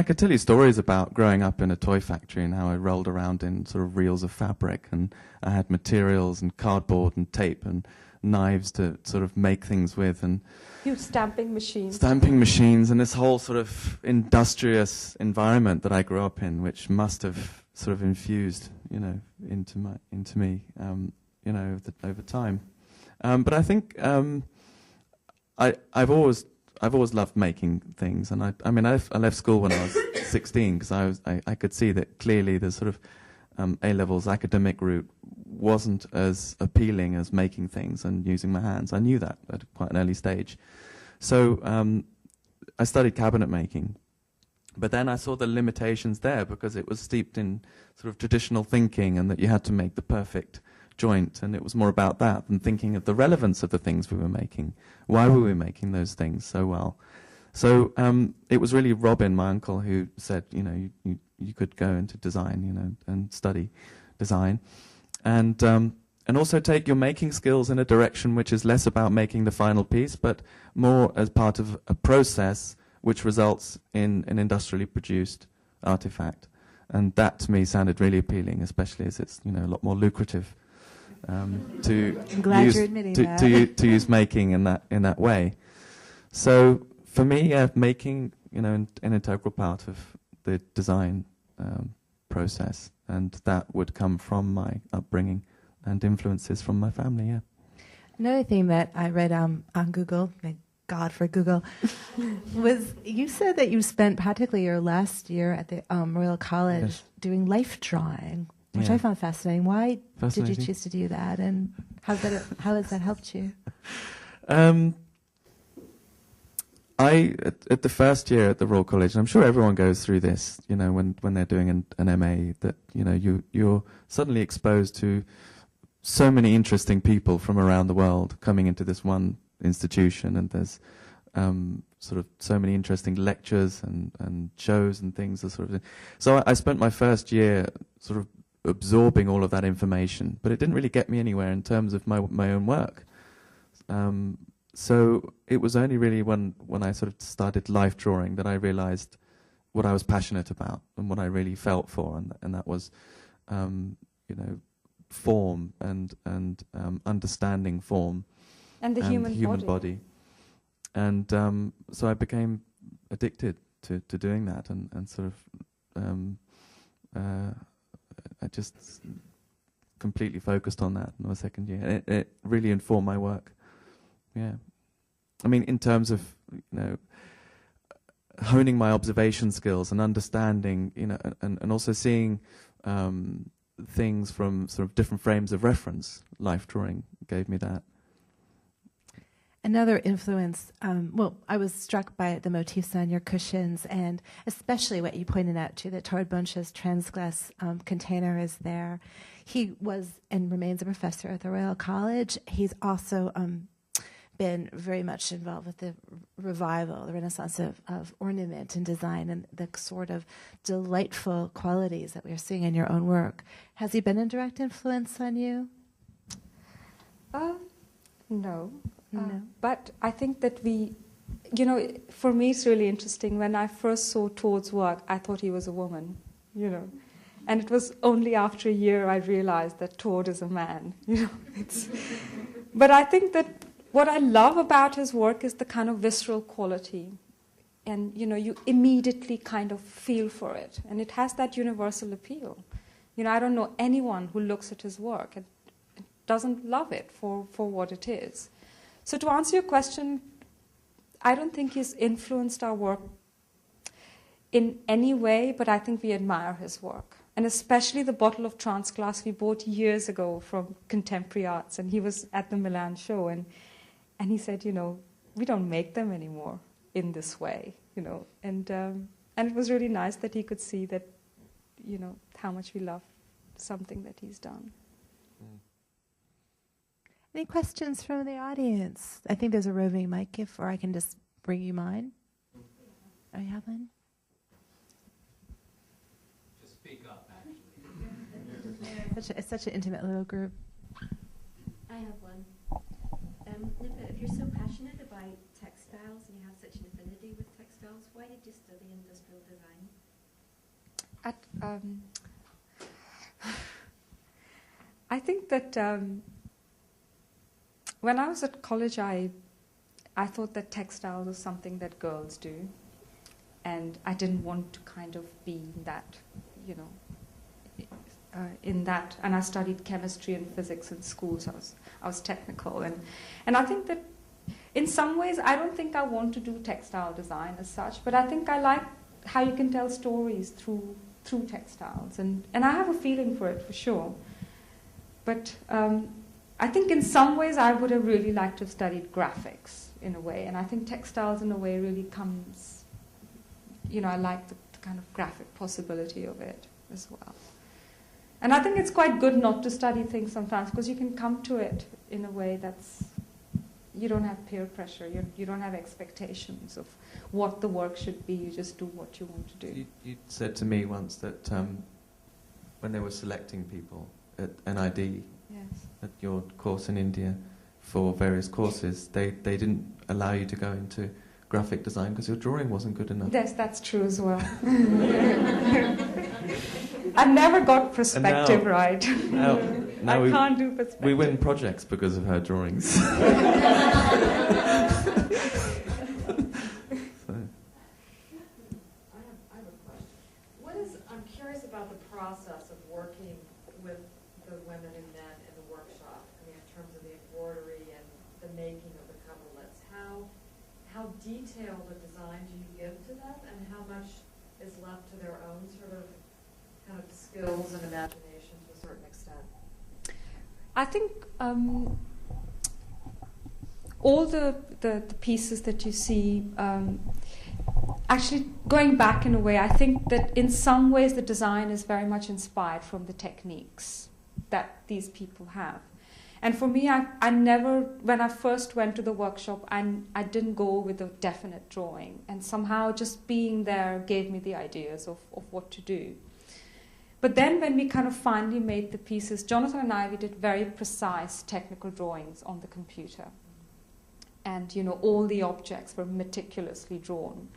could tell you stories about growing up in a toy factory and how I rolled around in sort of reels of fabric, and I had materials and cardboard and tape and knives to sort of make things with, and stamping machines and this whole sort of industrious environment that I grew up in, which must have sort of infused, into me, over time. But I think I've always loved making things, and I left school when I was 16 because I could see that clearly the sort of A-levels academic route wasn't as appealing as making things and using my hands. I knew that at quite an early stage. So I studied cabinet making, but then I saw the limitations there because it was steeped in sort of traditional thinking and that you had to make the perfect joint, and it was more about that than thinking of the relevance of the things we were making. Why were we making those things so well? So it was really Robin, my uncle, who said, you could go into design, and study design, and also take your making skills in a direction which is less about making the final piece, but more as part of a process which results in an industrially produced artifact. And that to me sounded really appealing, especially as it's a lot more lucrative to use making in that way. So for me, making an integral part of the design process, and that would come from my upbringing and influences from my family. Yeah. Another thing that I read on Google, thank God for Google, was you said that you spent practically your last year at the Royal College doing life drawing, which I found fascinating. Why did you choose to do that, and how has that helped you? At the first year at the Royal College, and I'm sure everyone goes through this, when they're doing an MA, that you're suddenly exposed to so many interesting people from around the world coming into this one institution, and there's sort of so many interesting lectures and shows and things. So I spent my first year sort of absorbing all of that information, but it didn't really get me anywhere in terms of my own work. So it was only really when I sort of started life drawing that I realized what I was passionate about and what I really felt for, and that was, form and understanding form And the human body. And so I became addicted to doing that, and sort of I just completely focused on that in my second year. It really informed my work. Yeah, I mean, in terms of honing my observation skills and understanding, and also seeing things from sort of different frames of reference. Life drawing gave me that. Another influence, I was struck by the motifs on your cushions, and especially what you pointed out too, that Tord Bunche's transglass container is there. He was and remains a professor at the Royal College. He's also been very much involved with the revival, the renaissance of ornament and design, and the sort of delightful qualities that we're seeing in your own work. Has he been a direct influence on you? No. No. But I think that for me it's really interesting. When I first saw Tord's work, I thought he was a woman, And it was only after a year I realized that Tord is a man, But I think that what I love about his work is the kind of visceral quality. And, you immediately kind of feel for it. And it has that universal appeal. I don't know anyone who looks at his work and doesn't love it for what it is. So to answer your question, I don't think he's influenced our work in any way, but I think we admire his work. And especially the bottle of transglass we bought years ago from Contemporary Arts, and he was at the Milan show, and he said, we don't make them anymore in this way, And it was really nice that he could see that, how much we love something that he's done. Any questions from the audience? I think there's a roving mic, or I can just bring you mine. Oh, you have one? Just speak up, actually. It's such an intimate little group. I have one. Nipa, if you're so passionate about textiles and you have such an affinity with textiles, why did you study industrial design? I think that when I was at college, I thought that textiles was something that girls do, and I didn't want to kind of be in that, in that. And I studied chemistry and physics in school, so I was technical, and I think that in some ways I don't think I want to do textile design as such, but I think I like how you can tell stories through textiles, and I have a feeling for it for sure. But I think in some ways I would have really liked to have studied graphics in a way, and I think textiles in a way really comes, I like the kind of graphic possibility of it as well. And I think it's quite good not to study things sometimes, because you can come to it in a way that's, you don't have peer pressure, you don't have expectations of what the work should be, you just do what you want to do. You said to me once that when they were selecting people at NID, Yes. at your course in India, for various courses, they didn't allow you to go into graphic design because your drawing wasn't good enough. Yes, that's true as well. I never got perspective right. Now I can't do perspective. We win projects because of her drawings. So. I have a question. I'm curious about the process of working with the women and men in the workshop. I mean, in terms of the embroidery and the making of the coverlets. How detailed a design do you give to them, and how much is left to their own sort of kind of skills and imagination to a certain extent? I think all the pieces that you see, actually going back in a way, I think that in some ways the design is very much inspired from the techniques that these people have. And for me, I never, when I first went to the workshop, I didn't go with a definite drawing. And somehow just being there gave me the ideas of what to do. But then when we kind of finally made the pieces, Jonathan and I, we did very precise technical drawings on the computer. And, you know, all the objects were meticulously drawn.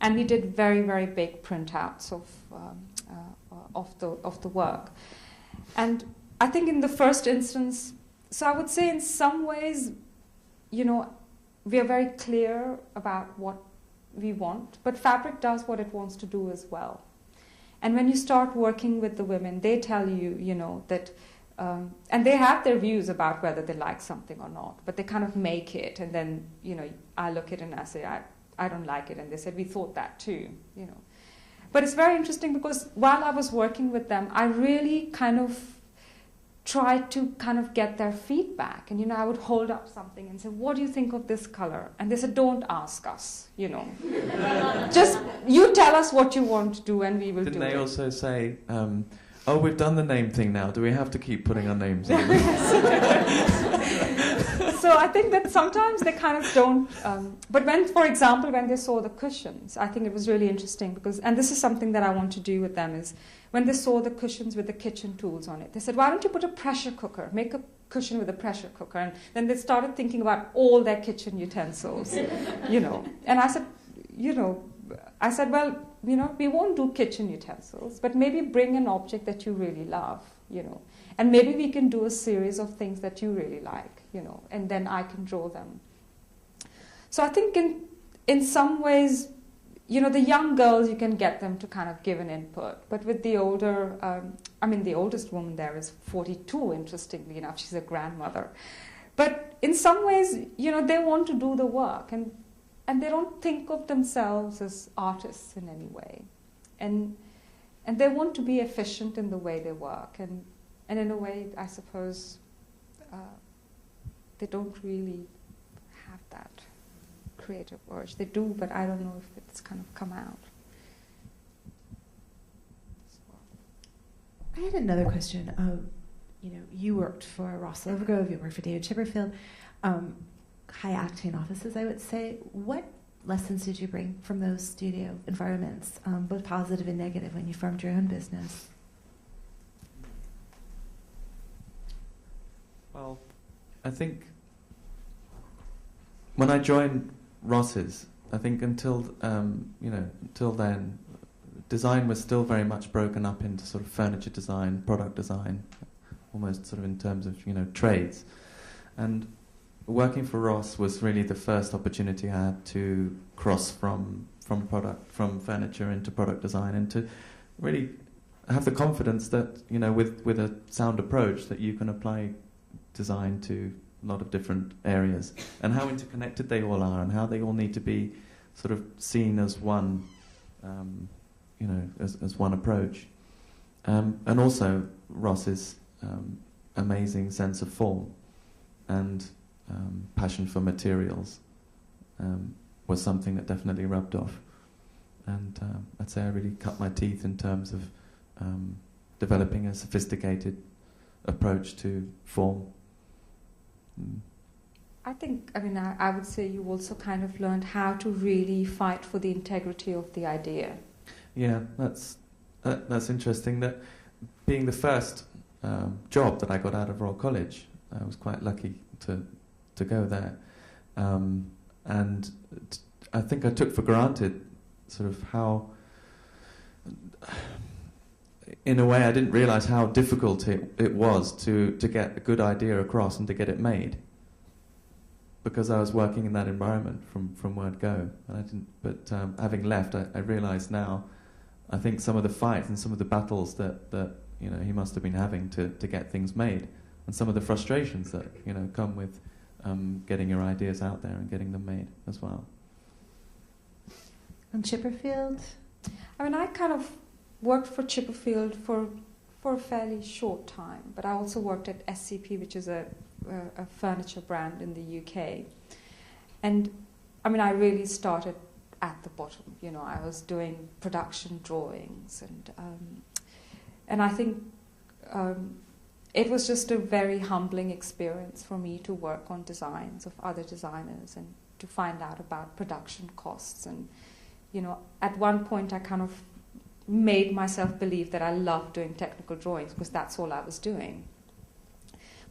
And we did very, very big printouts of the work. And I think in the first instance, so I would say in some ways, you know, we are very clear about what we want, but fabric does what it wants to do as well. And when you start working with the women, they tell you, you know, that, and they have their views about whether they like something or not, but they kind of make it, and then, you know, I look at it and I say, I don't like it, and they said, we thought that too, you know. But it's very interesting because while I was working with them, I really kind of tried to kind of get their feedback. And, you know, I would hold up something and say, what do you think of this color? And they said, don't ask us, you know. Just, you tell us what you want to do and we will do it. Didn't they also say, oh, we've done the name thing now. Do we have to keep putting our names on? So I think that sometimes they kind of don't. But when, for example, when they saw the cushions, I think it was really interesting because, and this is something that I want to do with them, is when they saw the cushions with the kitchen tools on it, they said, why don't you put a pressure cooker, make a cushion with a pressure cooker? And then they started thinking about all their kitchen utensils, you know. And I said, well, you know, we won't do kitchen utensils, but maybe bring an object that you really love, you know. And maybe we can do a series of things that you really like, you know, and then I can draw them. So I think in some ways, you know, the young girls, you can get them to kind of give an input. But with the older, the oldest woman there is 42, interestingly enough. She's a grandmother. But in some ways, you know, they want to do the work. And they don't think of themselves as artists in any way. And they want to be efficient in the way they work. And in a way, I suppose, they don't really have that creative urge. They do, but I don't know if it's kind of come out. I had another question. You know, you worked for Ross Overgrove, you worked for David Chipperfield, high octane offices, I would say. What lessons did you bring from those studio environments, both positive and negative, when you formed your own business? Well, I think when I joined Ross's, I think until then, design was still very much broken up into sort of furniture design, product design, almost sort of in terms of, you know, trades. And working for Ross was really the first opportunity I had to cross from furniture into product design, and to really have the confidence that, you know, with a sound approach, that you can apply design to a lot of different areas, and how interconnected they all are, and how they all need to be sort of seen as one, you know, as one approach. And also Ross's amazing sense of form and passion for materials was something that definitely rubbed off. And I'd say I really cut my teeth in terms of developing a sophisticated approach to form. I think, I would say you also kind of learned how to really fight for the integrity of the idea. Yeah, that's interesting. That being the first job that I got out of Royal College, I was quite lucky to go there, and I think I took for granted sort of how, in a way, I didn't realise how difficult it was to get a good idea across and to get it made, because I was working in that environment from word go, and I didn't. But having left, I realised now, I think some of the fights and some of the battles that you know he must have been having to get things made, and some of the frustrations that, you know, come with getting your ideas out there and getting them made as well. And Chipperfield? I kind of worked for Chipperfield for a fairly short time, but I also worked at SCP, which is a furniture brand in the UK. And I really started at the bottom. You know, I was doing production drawings, and I think it was just a very humbling experience for me to work on designs of other designers and to find out about production costs. And, you know, at one point I kind of made myself believe that I loved doing technical drawings because that's all I was doing.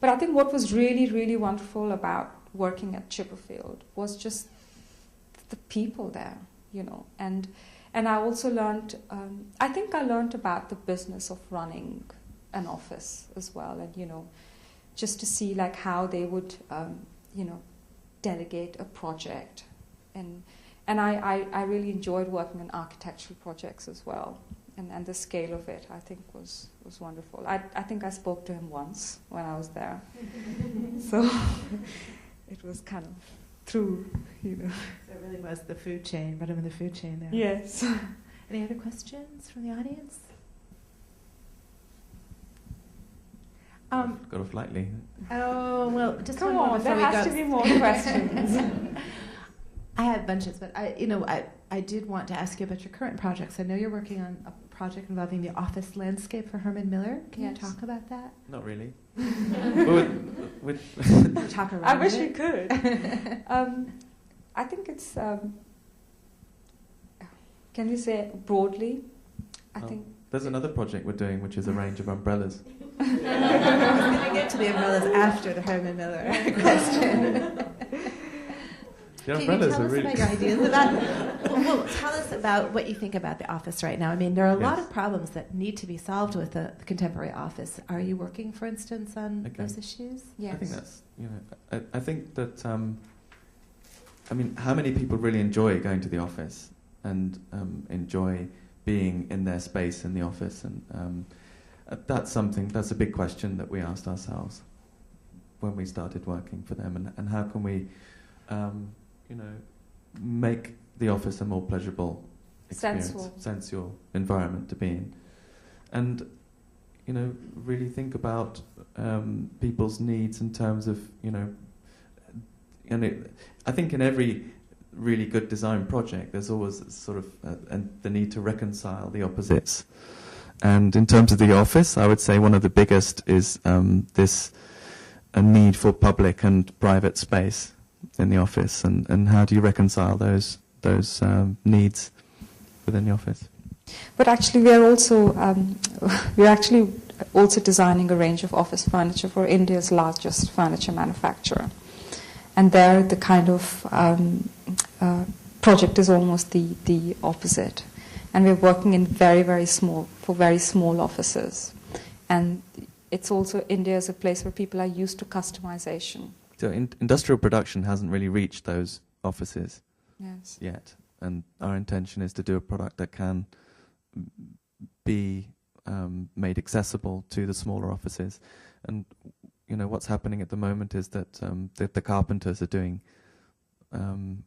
But I think what was really, really wonderful about working at Chipperfield was just the people there, you know. And I also learned, I think I learned about the business of running an office as well, and, you know, just to see like how they would, you know, delegate a project. And I really enjoyed working on architectural projects as well. And the scale of it, I think, was wonderful. I think I spoke to him once when I was there. So it was kind of through, you know. So it really was the food chain, bottom of the food chain there. Yes. Any other questions from the audience? Got off lightly. Oh, well, just Come one more on, before there we has go. to be more questions. I had bunches, but I did want to ask you about your current projects. I know you're working on a project involving the office landscape for Herman Miller. Can Yes. you talk about that? Not really. But Talk around I wish it. we could. I think it's, can you say it broadly? I think there's another project we're doing, which is a range of umbrellas. I was going to get to the umbrellas after the Herman Miller question. The Can you umbrellas tell are us really about your ideas about? Well, tell us about what you think about the office right now. I mean, there are a lot Yes. of problems that need to be solved with the contemporary office. Are you working, for instance, on Okay. those issues? yes. I think that's, you know, I think that, I mean, how many people really enjoy going to the office and enjoy being in their space in the office? And that's a big question that we asked ourselves when we started working for them. And how can we, you know, make the office a more pleasurable experience, sensual environment to be in. And, you know, really think about people's needs in terms of, you know, I think in every really good design project there's always sort of the need to reconcile the opposites. And in terms of the office, I would say one of the biggest is this a need for public and private space in the office, and how do you reconcile those needs within the office? But actually, we're actually also designing a range of office furniture for India's largest furniture manufacturer, and there the kind of project is almost the opposite, and we're working in very small offices, and it's also India is a place where people are used to customization. So industrial production hasn't really reached those offices Yes. yet, and our intention is to do a product that can be made accessible to the smaller offices. And you know what's happening at the moment is that the carpenters are doing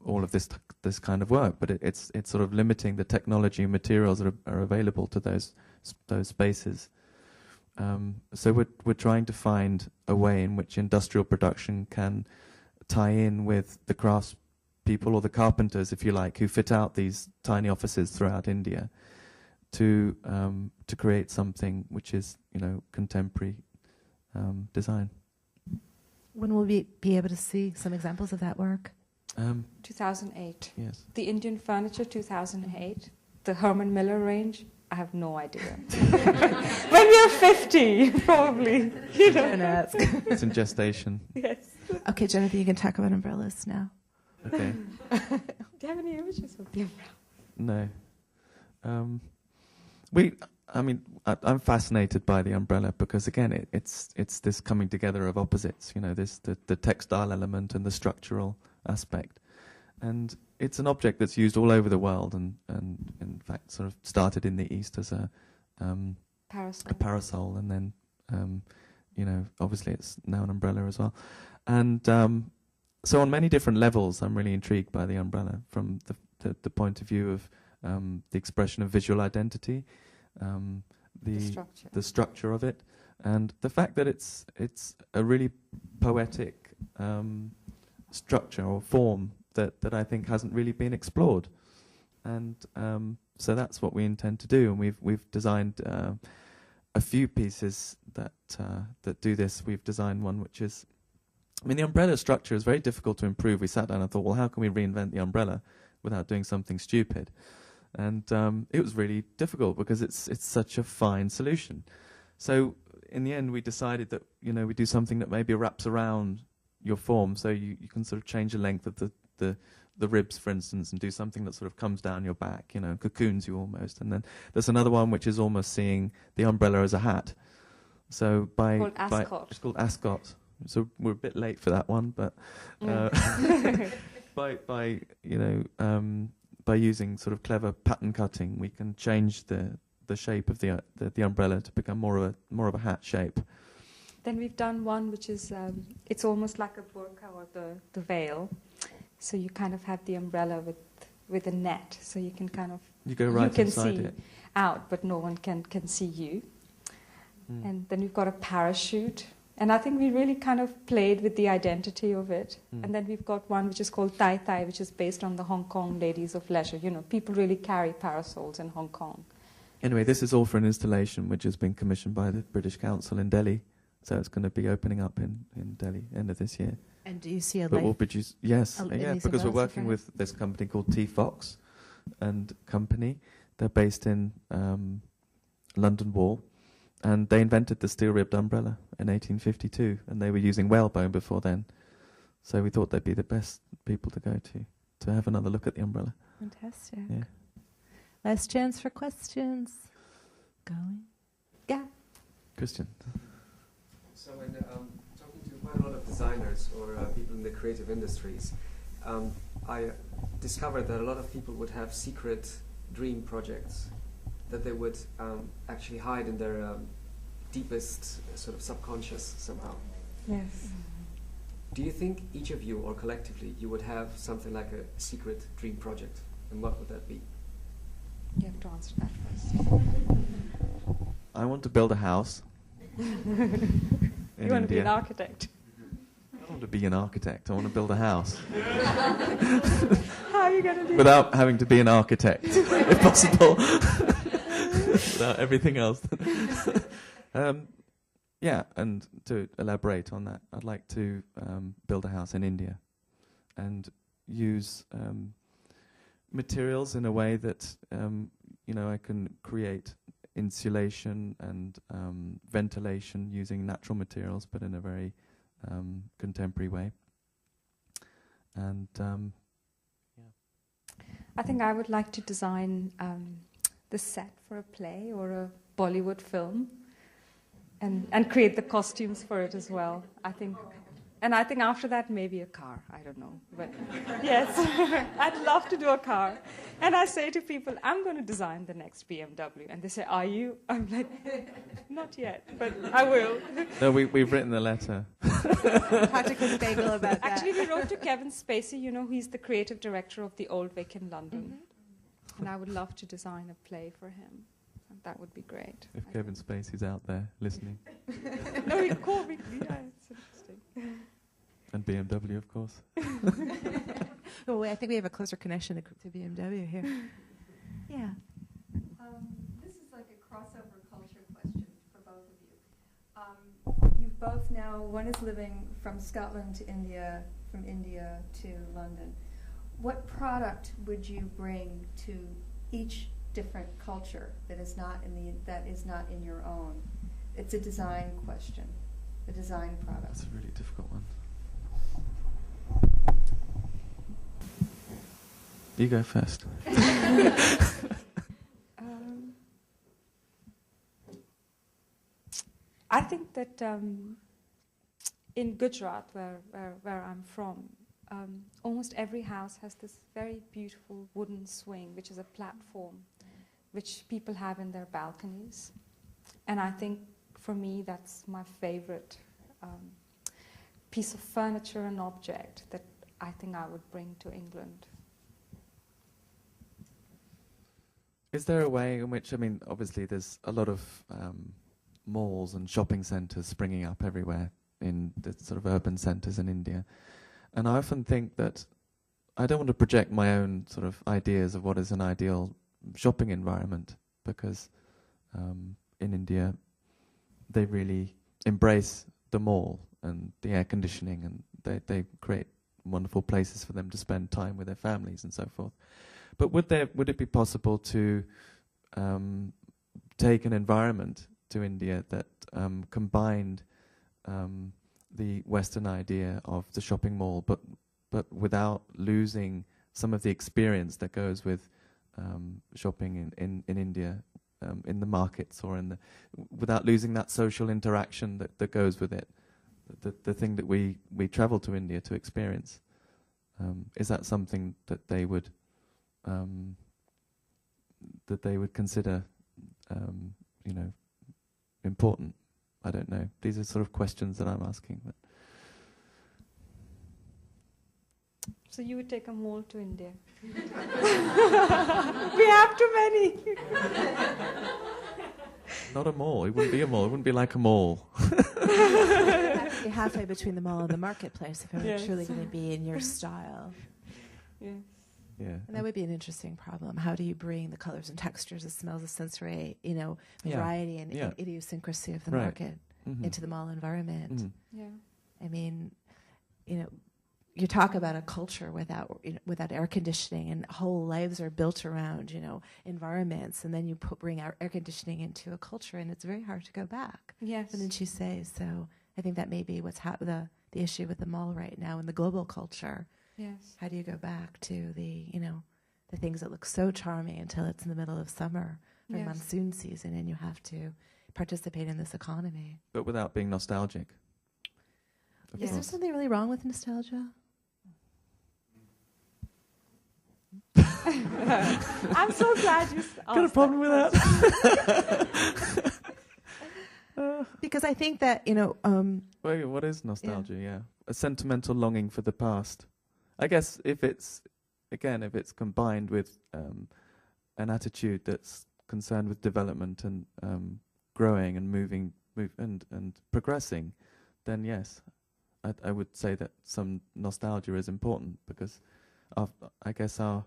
all of this kind of work, but it's sort of limiting the technology and materials that are available to those spaces. So we're trying to find a way in which industrial production can tie in with the crafts people or the carpenters, if you like, who fit out these tiny offices throughout India, to create something which is, you know, contemporary design. When will we be able to see some examples of that work? 2008. Yes. The Indian furniture, 2008. The Herman Miller range, I have no idea. When we are 50, probably. You know. Don't ask. It's in gestation. Yes. Okay, Jennifer, you can talk about umbrellas now. Okay. Do you have any images of the umbrella? No. I'm fascinated by the umbrella because, again, it's this coming together of opposites. You know, the textile element and the structural aspect, and it's an object that's used all over the world, and in fact, sort of started in the East as a parasol, and then you know, obviously, it's now an umbrella as well, and so on many different levels, I'm really intrigued by the umbrella from the point of view of the expression of visual identity. The structure of it, and the fact that it's a really poetic structure or form that I think hasn't really been explored, and so that's what we intend to do. And we've designed a few pieces that do this. We've designed one which is, I mean, the umbrella structure is very difficult to improve. We sat down and thought, well, how can we reinvent the umbrella without doing something stupid? And it was really difficult because it's such a fine solution. So in the end, we decided that, you know, we do something that maybe wraps around your form, so you can sort of change the length of the ribs, for instance, and do something that sort of comes down your back, you know, cocoons you almost. And then there's another one which is almost seeing the umbrella as a hat. So it's called ascot. So we're a bit late for that one, but by using sort of clever pattern cutting, we can change the shape of the umbrella to become more of a hat shape. Then we've done one which is, it's almost like a burqa or the veil. So you kind of have the umbrella with a net, so you can kind of... You go right inside it. Out, but no one can see you. And then we've got a parachute. And I think we really kind of played with the identity of it. And then we've got one which is called Tai Tai, which is based on the Hong Kong ladies of leisure. You know, people really carry parasols in Hong Kong. Anyway, this is all for an installation which has been commissioned by the British Council in Delhi. So it's going to be opening up in Delhi end of this year. And do you see a But life? we'll produce, yes, yeah, because we're working with this company called T Fox and Company. They're based in London Wall, and they invented the steel-ribbed umbrella in 1852, and they were using whalebone before then. So we thought they'd be the best people to go to have another look at the umbrella. Fantastic. Yeah. Last chance for questions. Going? Yeah. Christian. So when talking to quite a lot of designers or people in the creative industries, I discovered that a lot of people would have secret dream projects that they would actually hide in their deepest sort of subconscious somehow. Yes. Do you think each of you or collectively you would have something like a secret dream project, and what would that be? You have to answer that first. I want to build a house. You want to be an architect? I don't want to be an architect. I want to build a house. How are you going to do Without having to be an architect, if possible. Without everything else. Yeah, and to elaborate on that, I'd like to build a house in India and use materials in a way that I can create insulation and ventilation using natural materials, but in a very contemporary way. And I think I would like to design the set for a play or a Bollywood film, and create the costumes for it as well. I think after that maybe a car. I don't know, but yes, I'd love to do a car. And I say to people, I'm going to design the next BMW, and they say, "Are you?" I'm like, "Not yet, but I will." No, we've written the letter. Talk to Chris Bagel about that. Actually, we wrote to Kevin Spacey. You know, he's the creative director of the Old Vic in London, and I would love to design a play for him. That would be great. If Kevin Spacey's out there listening. No, he called me. Yeah, it's interesting. And BMW, of course. Oh, I think we have a closer connection to BMW here. Yeah. This is like a crossover culture question for both of you. You've both now, one is living from Scotland to India, from India to London. What product would you bring to each different culture that is not in your own? It's a design question, the design product. That's a really difficult one. You go first. I think that in Gujarat, where I'm from, almost every house has this very beautiful wooden swing, which is a platform, which people have in their balconies. And I think, for me, that's my favorite piece of furniture and object that I think I would bring to England. Is there a way in which, obviously there's a lot of malls and shopping centres springing up everywhere in the sort of urban centres in India. And I often think that I don't want to project my own sort of ideas of what is an ideal shopping environment, because in India they really embrace the mall and the air conditioning, and they create wonderful places for them to spend time with their families and so forth. But would it be possible to take an environment to India that combined the Western idea of the shopping mall, but without losing some of the experience that goes with shopping in India, in the markets, or without losing that social interaction that goes with it, the thing that we travel to India to experience? Is that something that they would consider, important? I don't know. These are sort of questions that I'm asking. But So you would take a mole to India? We have too many. not a mall. It wouldn't be a mall. It wouldn't be like a mall. You're halfway between the mall and the marketplace if it were truly going to be in your style. Yes. Yeah. And that would be an interesting problem. How do you bring the colors and textures, the smells, the sensory, variety and idiosyncrasy of the market into the mall environment? Mm-hmm. Yeah. I mean, you talk about a culture without air conditioning, and whole lives are built around environments, and then you bring our air conditioning into a culture, and it's very hard to go back. Yes. Wouldn't you say? So I think that may be what's the issue with the mall right now in the global culture. Yes. How do you go back to the things that look so charming until it's in the middle of summer or monsoon season, and you have to participate in this economy? But without being nostalgic. Is there something really wrong with nostalgia? I'm so glad you asked. Got a problem with that? Because I think that Wait, what is nostalgia? Yeah, a sentimental longing for the past. I guess if it's combined with an attitude that's concerned with development and growing and moving and progressing, then yes, I would say that some nostalgia is important, because I guess our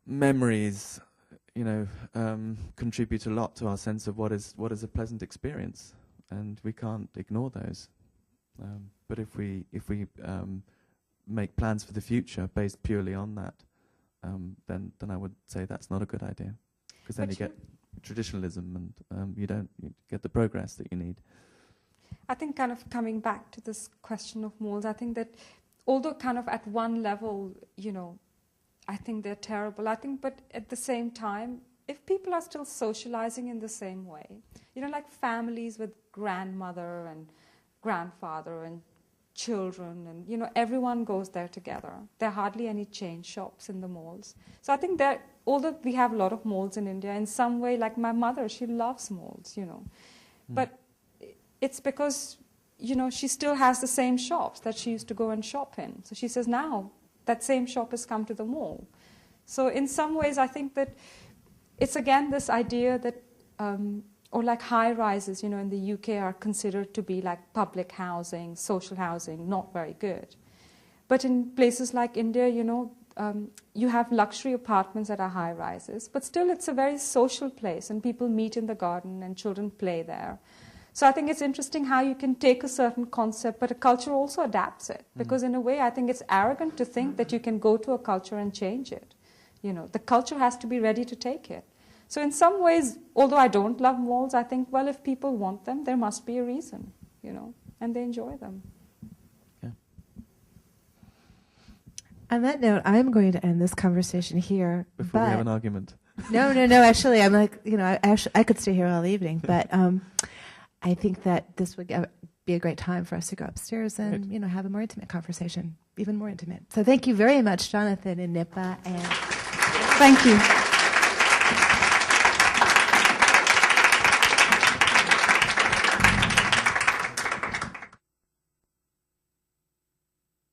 memories, contribute a lot to our sense of what is a pleasant experience, and we can't ignore those. But if we make plans for the future based purely on that, then I would say that's not a good idea, because then you get traditionalism, and you get the progress that you need. I think kind of coming back to this question of malls, I think that although kind of at one level, I think they're terrible. But at the same time, if people are still socializing in the same way, like families with grandmother and grandfather and children, and everyone goes there together. There are hardly any chain shops in the malls. So I think that although we have a lot of malls in India, in some way, like my mother, she loves malls, But it's because, she still has the same shops that she used to go and shop in. So she says now that same shop has come to the mall. So in some ways, I think that it's again this idea that, or like high rises, in the UK are considered to be like public housing, social housing, not very good. But in places like India, you have luxury apartments that are high rises, but still it's a very social place, and people meet in the garden and children play there. So I think it's interesting how you can take a certain concept, but a culture also adapts it. Because in a way, I think it's arrogant to think that you can go to a culture and change it. The culture has to be ready to take it. So in some ways, although I don't love malls, I think, well, if people want them, there must be a reason, and they enjoy them. Yeah. On that note, I'm going to end this conversation here. Before we have an argument. No. Actually, I'm like, I could stay here all evening, but I think that this would be a great time for us to go upstairs and, have a more intimate conversation, even more intimate. So thank you very much, Jonathan and Nipa. And thank you.